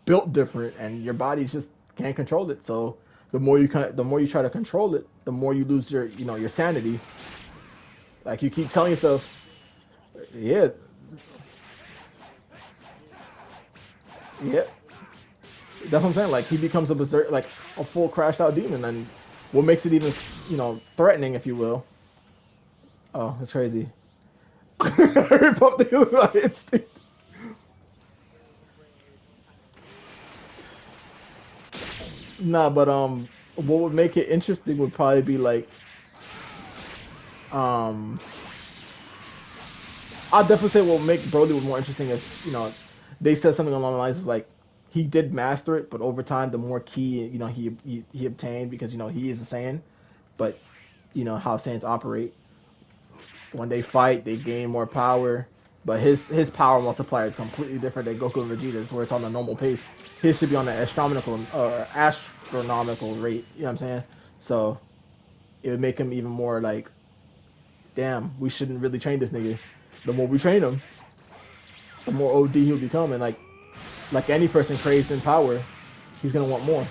built different, and your body just can't control it. So the more you try to control it, the more you lose your sanity. Like you keep telling yourself, yeah, yeah. That's what I'm saying. Like he becomes a berserk, like a full crashed out demon, and what makes it even threatening, if you will. Oh, that's crazy. I pumped the my instinct. Nah, but what would make it interesting would probably be like um, I'll definitely say what would make Broly more interesting if they said something along the lines of like he did master it, but over time the more key he obtained because he is a Saiyan, but how Saiyans operate. When they fight, they gain more power, but his power multiplier is completely different than Goku and Vegeta's, where it's on the normal pace. His should be on the astronomical rate. You know what I'm saying? So it would make him even more like, damn, we shouldn't really train this nigga. The more we train him, the more OD he'll become, and like any person crazed in power, he's gonna want more.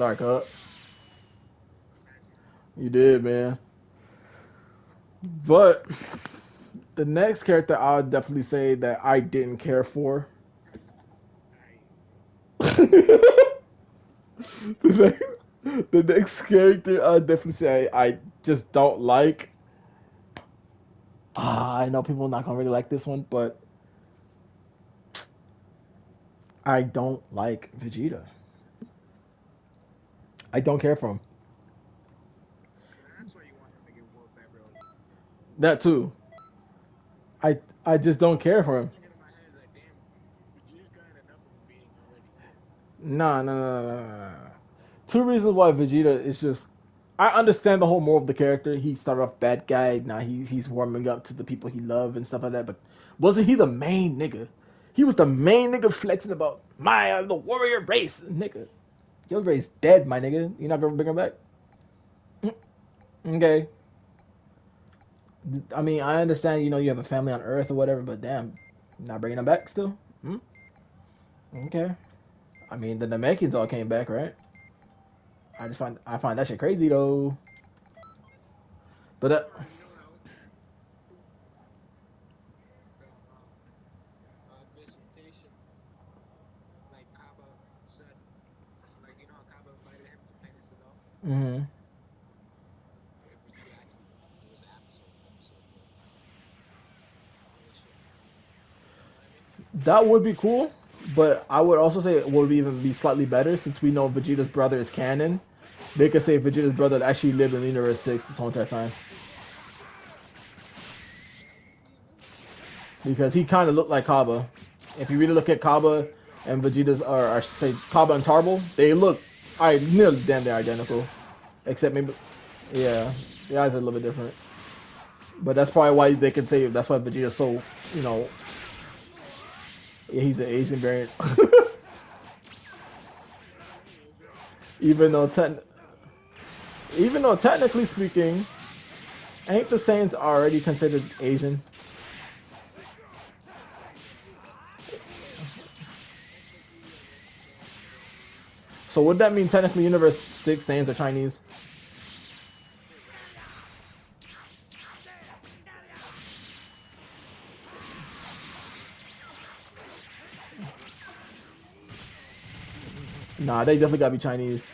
Sorry, cut. You did, man. But the next character I would definitely say that I didn't care for. the, next, the next character I would definitely say I just don't like. I know people are not gonna really like this one, but I don't like Vegeta. I don't care for him. That too. I just don't care for him. Nah, nah, nah, nah, nah, nah. Two reasons why Vegeta is just. I understand the whole moral of the character. He started off bad guy. Now he's warming up to the people he loved and stuff like that. But wasn't he the main nigga? He was the main nigga flexing about my the warrior race, nigga. Your race dead, my nigga. You're not gonna bring him back. Mm, okay. I mean, I understand. You know, you have a family on Earth or whatever, but damn, not bringing him back still. Hmm? Okay. I mean, the Namekians all came back, right? I find that shit crazy though. But mhm. That would be cool, but I would also say it would even be slightly better since we know Vegeta's brother is canon. They could say Vegeta's brother actually lived in Universe 6 this whole entire time. Because he kind of looked like Kaba. If you really look at Kaba and Vegeta's, or I should say Kaba and Tarble, they look nearly damn near identical. Except maybe, yeah, the eyes are a little bit different. But that's probably why they could say that's why Vegeta's so, you know, yeah, he's an Asian variant. even though ten, even though technically speaking, ain't the Saiyans already considered Asian? So would that mean technically Universe 6 Saiyans are Chinese? Nah, they definitely gotta be Chinese.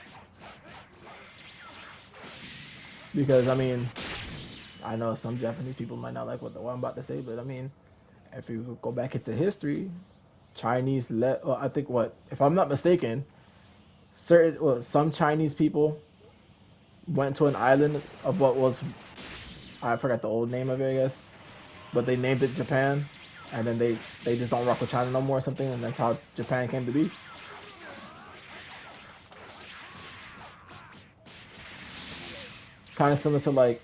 Because, I mean, I know some Japanese people might not like what I'm about to say, but I mean, if you go back into history, Chinese well, I think what, if I'm not mistaken, some Chinese people went to an island of what was, I forgot the old name of it, I guess, but they named it Japan, and then they just don't rock with China no more or something, and that's how Japan came to be. Kind of similar to like,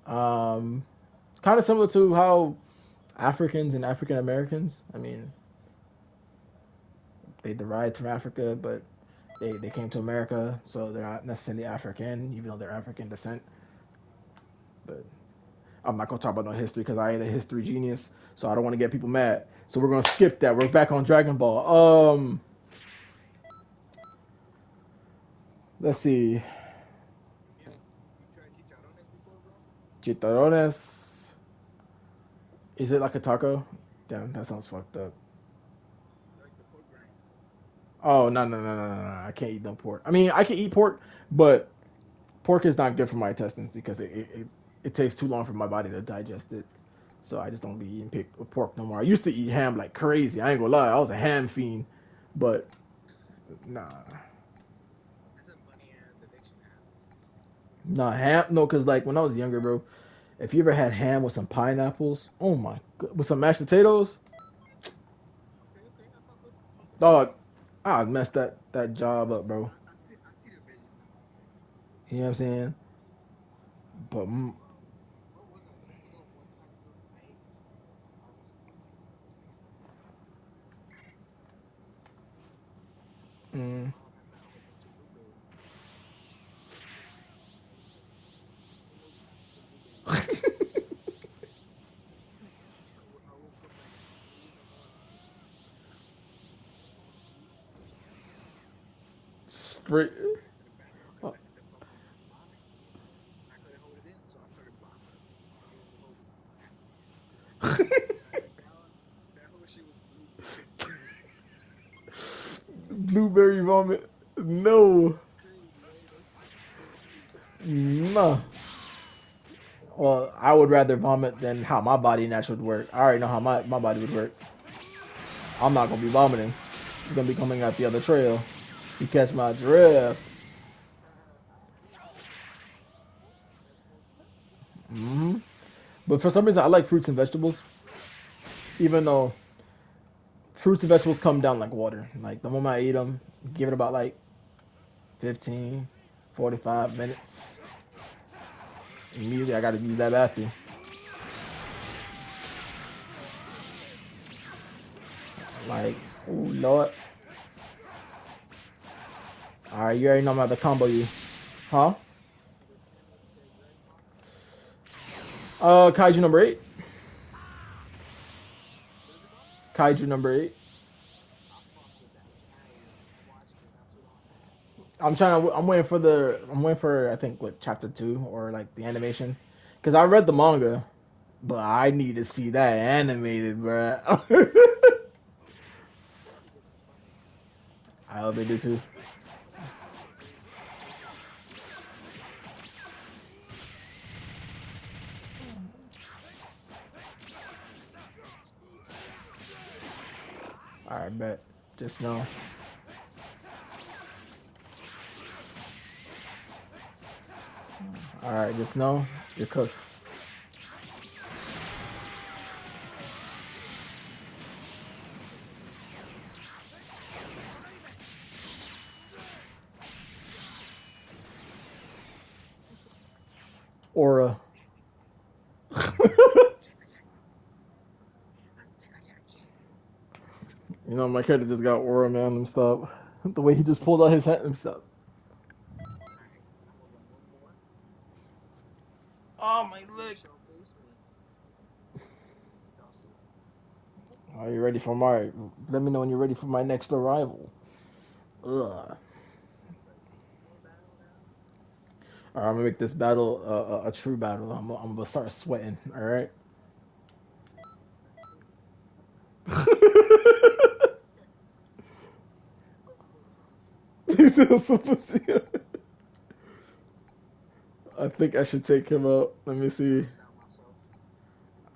um, kind of similar to how Africans and African Americans, I mean, they derived from Africa, but they came to America, so they're not necessarily African, even though they're African descent. But I'm not gonna talk about no history because I ain't a history genius, so I don't want to get people mad. So we're gonna skip that. We're back on Dragon Ball. Let's see. Chitarones. Is it like a taco? Damn, that sounds fucked up. Oh no! I can't eat no pork. I mean, I can eat pork, but pork is not good for my intestines because it takes too long for my body to digest it. So I just don't be eating pork no more. I used to eat ham like crazy. I ain't gonna lie, I was a ham fiend, but nah, nah ham. No, cause like when I was younger, bro, if you ever had ham with some pineapples, oh my, with some mashed potatoes, dog, I'd mess that job up, bro. You know what I'm saying? But mm. Straight. Blueberry vomit. No. That's crazy, right? That shit is crazy. No. Well, I would rather vomit than how my body naturally would work. I already know how my body would work. I'm not gonna be vomiting. It's gonna be coming out the other trail. You catch my drift. I see, bro. That's OP. Hmm. But for some reason, I like fruits and vegetables, even though fruits and vegetables come down like water. Like the moment I eat them, give it about like 15, 45 minutes. Immediately, I gotta use that bathroom. Like, oh Lord. Alright, you already know I'm about to combo you. Huh? Which anime you said you ready for? Kaiju number 8. What is it called? Kaiju number 8. I fuck with that. I watched it not too long ago. I'm waiting for I think what chapter 2 or like the animation. Cuz I read the manga, but I need to see that animated, bruh. I hope it gets some funny. I hope they do too. Cause that story is very solid. Alright, bet. Just know. Alright, just know you're cooked. Aura. You know, my character just got aura, man, and stuff. The way he just pulled out his hand and stuff. Alright, I'm gonna run one more. Oh, my And you leg. showcase me. Y'all see. Are you ready for my? Let me know when you're ready for my next arrival. Ugh. Ready for one more battle now? All right, I'm gonna make this battle a true battle. I'm gonna start sweating. All right. That's cool. Super pussy. He's still so pussy. I think I should take him out. Let me see. Showdown myself.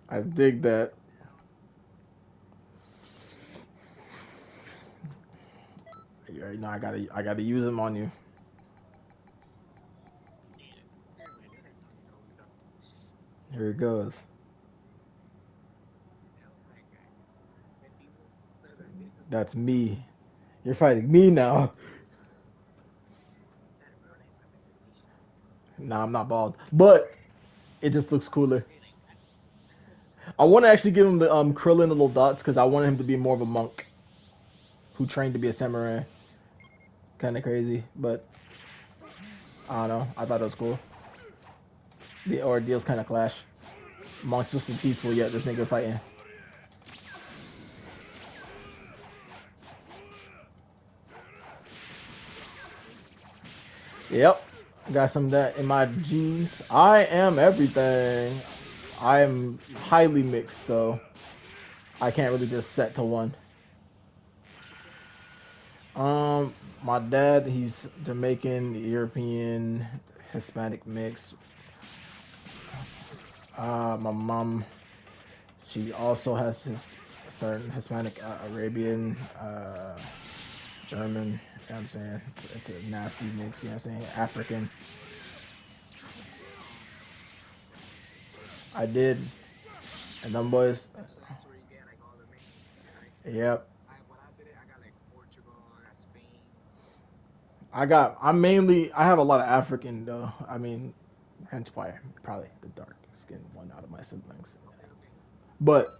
I dig that. You already know I gotta use him on you. Anyway, this ain't talking about though. Here it goes. That was that guy. Medieval. That's me. You're fighting me now. That bro name representation. Nah, I'm not bald, but it just looks cooler. Feeling that. I want to actually give him the Krillin little dots because I wanted him to be more of a monk who trained to be a samurai. Kind of crazy, but I don't know. I thought it was cool. The ordeals kind of clash. Monk's supposed to be peaceful, yet this nigga fighting. Yep, got some of that in my genes. I am everything. I am highly mixed, so I can't really just set to one. What's your parents? My dad, he's Jamaican, European, Hispanic mix. My mom, she also has his certain Hispanic, Arabian, German. You know what I'm saying? It's a nasty mix. You know what I'm saying? African. I did, and them boys. So that's where you get like all the mixing and shit, right? Yep. I when I did it, I got like Portugal, I got Spain. I have a lot of African though. I mean, hence why I'm probably the dark skinned one out of my siblings. Okay, okay. But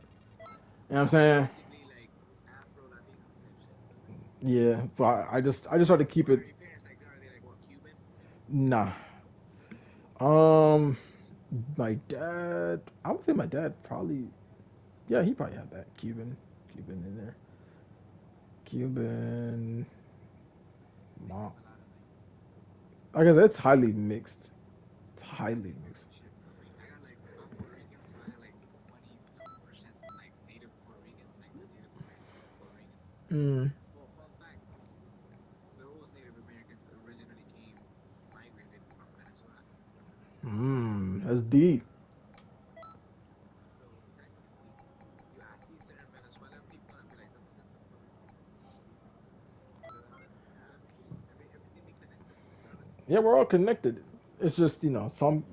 you know what I'm So saying? basically like Afro Latino type shit. Yeah. So I just try to keep Are it. your parents like are they like what Cuban? Nah. Um, my dad. I would say my dad probably. Yeah, he probably had that Cuban in there. Cuban. They Mom. got a lot of like Like I said, it's highly mixed. It's highly Latino mixed. and shit for me. I got like I'm Puerto Rican, so I got like 22% like native Puerto Ricans, like the Native American Puerto Ricans. Mm. Well, fun fact. deep. So technically, you ask these certain Venezuelan people, and be like, "Don't forget the food." Everything be connected, regardless. Yeah, we're all connected. It's just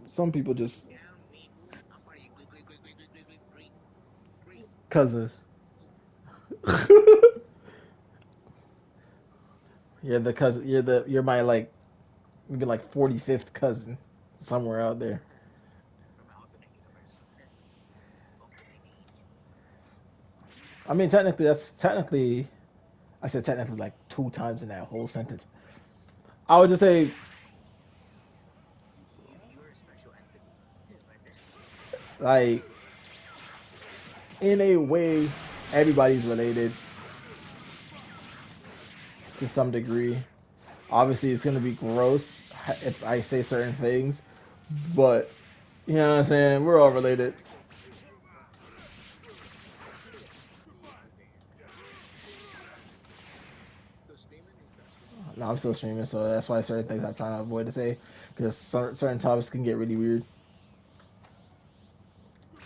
some people just Yeah, me. I'm part of your great cousins. You're the cousin. You're my like maybe like 45th cousin somewhere out there. from an alternate universe. Okay, focus, Amy. I mean, technically. I said technically like two times in that whole sentence. I would just say You're a special entity, right there. like in a way, everybody's related to some degree. Obviously, it's gonna be gross if I say certain things, but you know what I'm saying. We're all related. Oh damn. So streaming is that streaming? No, I'm still streaming, so that's why certain things I'm trying to avoid to say because certain topics can get really weird.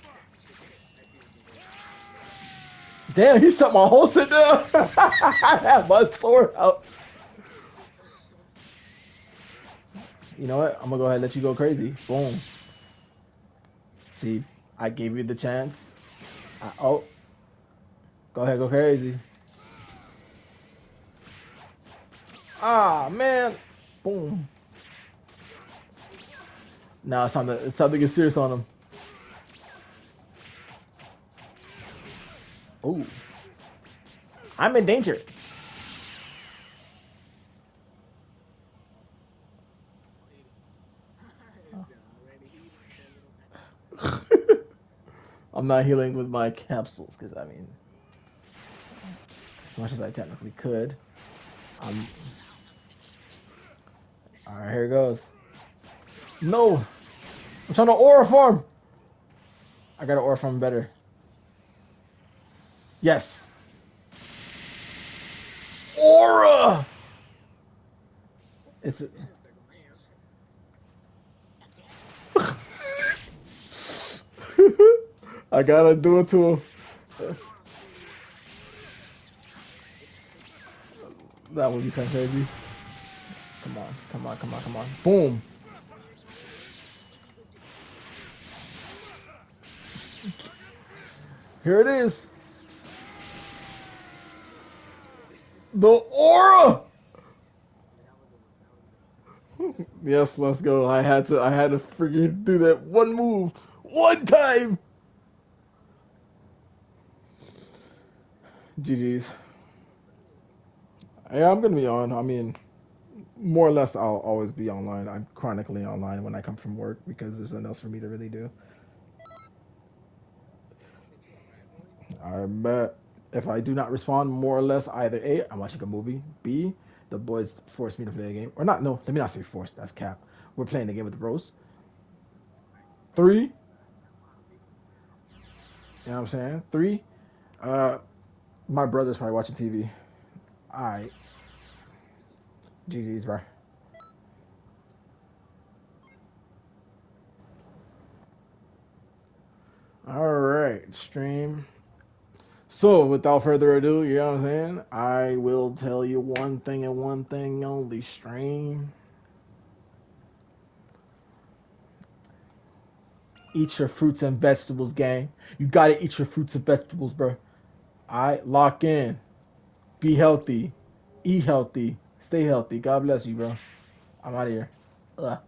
I see what you're doing. Damn, you shut my whole shit down. I have my sword out. You know what? I'm gonna go ahead and let you go crazy. Boom. See, I gave you the chance. Oh, go ahead, go crazy. Ah, man. Boom. Now it's time to get serious on him. Oh, I'm in danger. Already. Already healing with that little medicine. I'm not healing with my capsules because I mean, as much as I technically could. I'm all right. Here it goes. No, I'm trying to aura farm. I got to aura farm better. Yes, aura. It's. Este conmigo. I gotta do it to him. That would be kind of crazy. Come on, come on, come on, come on. Boom. Here it is. The aura. Yeah, that was the one. That was the one. Yes, let's go. I had to freaking do that one move one time. GG's. Yeah, I'm gonna be on. I mean, more or less, I'll always be online. I'm chronically online when I come from work because there's nothing else for me to really do. Hit you up, right, boy? I bet if I do not respond, more or less, either A, I'm watching a movie, B, the boys force me to play a game, or not. No, let me not say force. That's cap. We're playing the game with the bros. Three, you know what I'm saying? Three, uh, my brother's probably watching TV. All right, GG's, bro. All right, stream. So, without further ado, you know what I'm saying? I will tell you one thing and one thing only, stream. Eat your fruits and vegetables, gang. You gotta eat your fruits and vegetables, bro. Alright, lock in. Be healthy. Eat healthy. Stay healthy. God bless you, bro. I'm out of here. Ugh.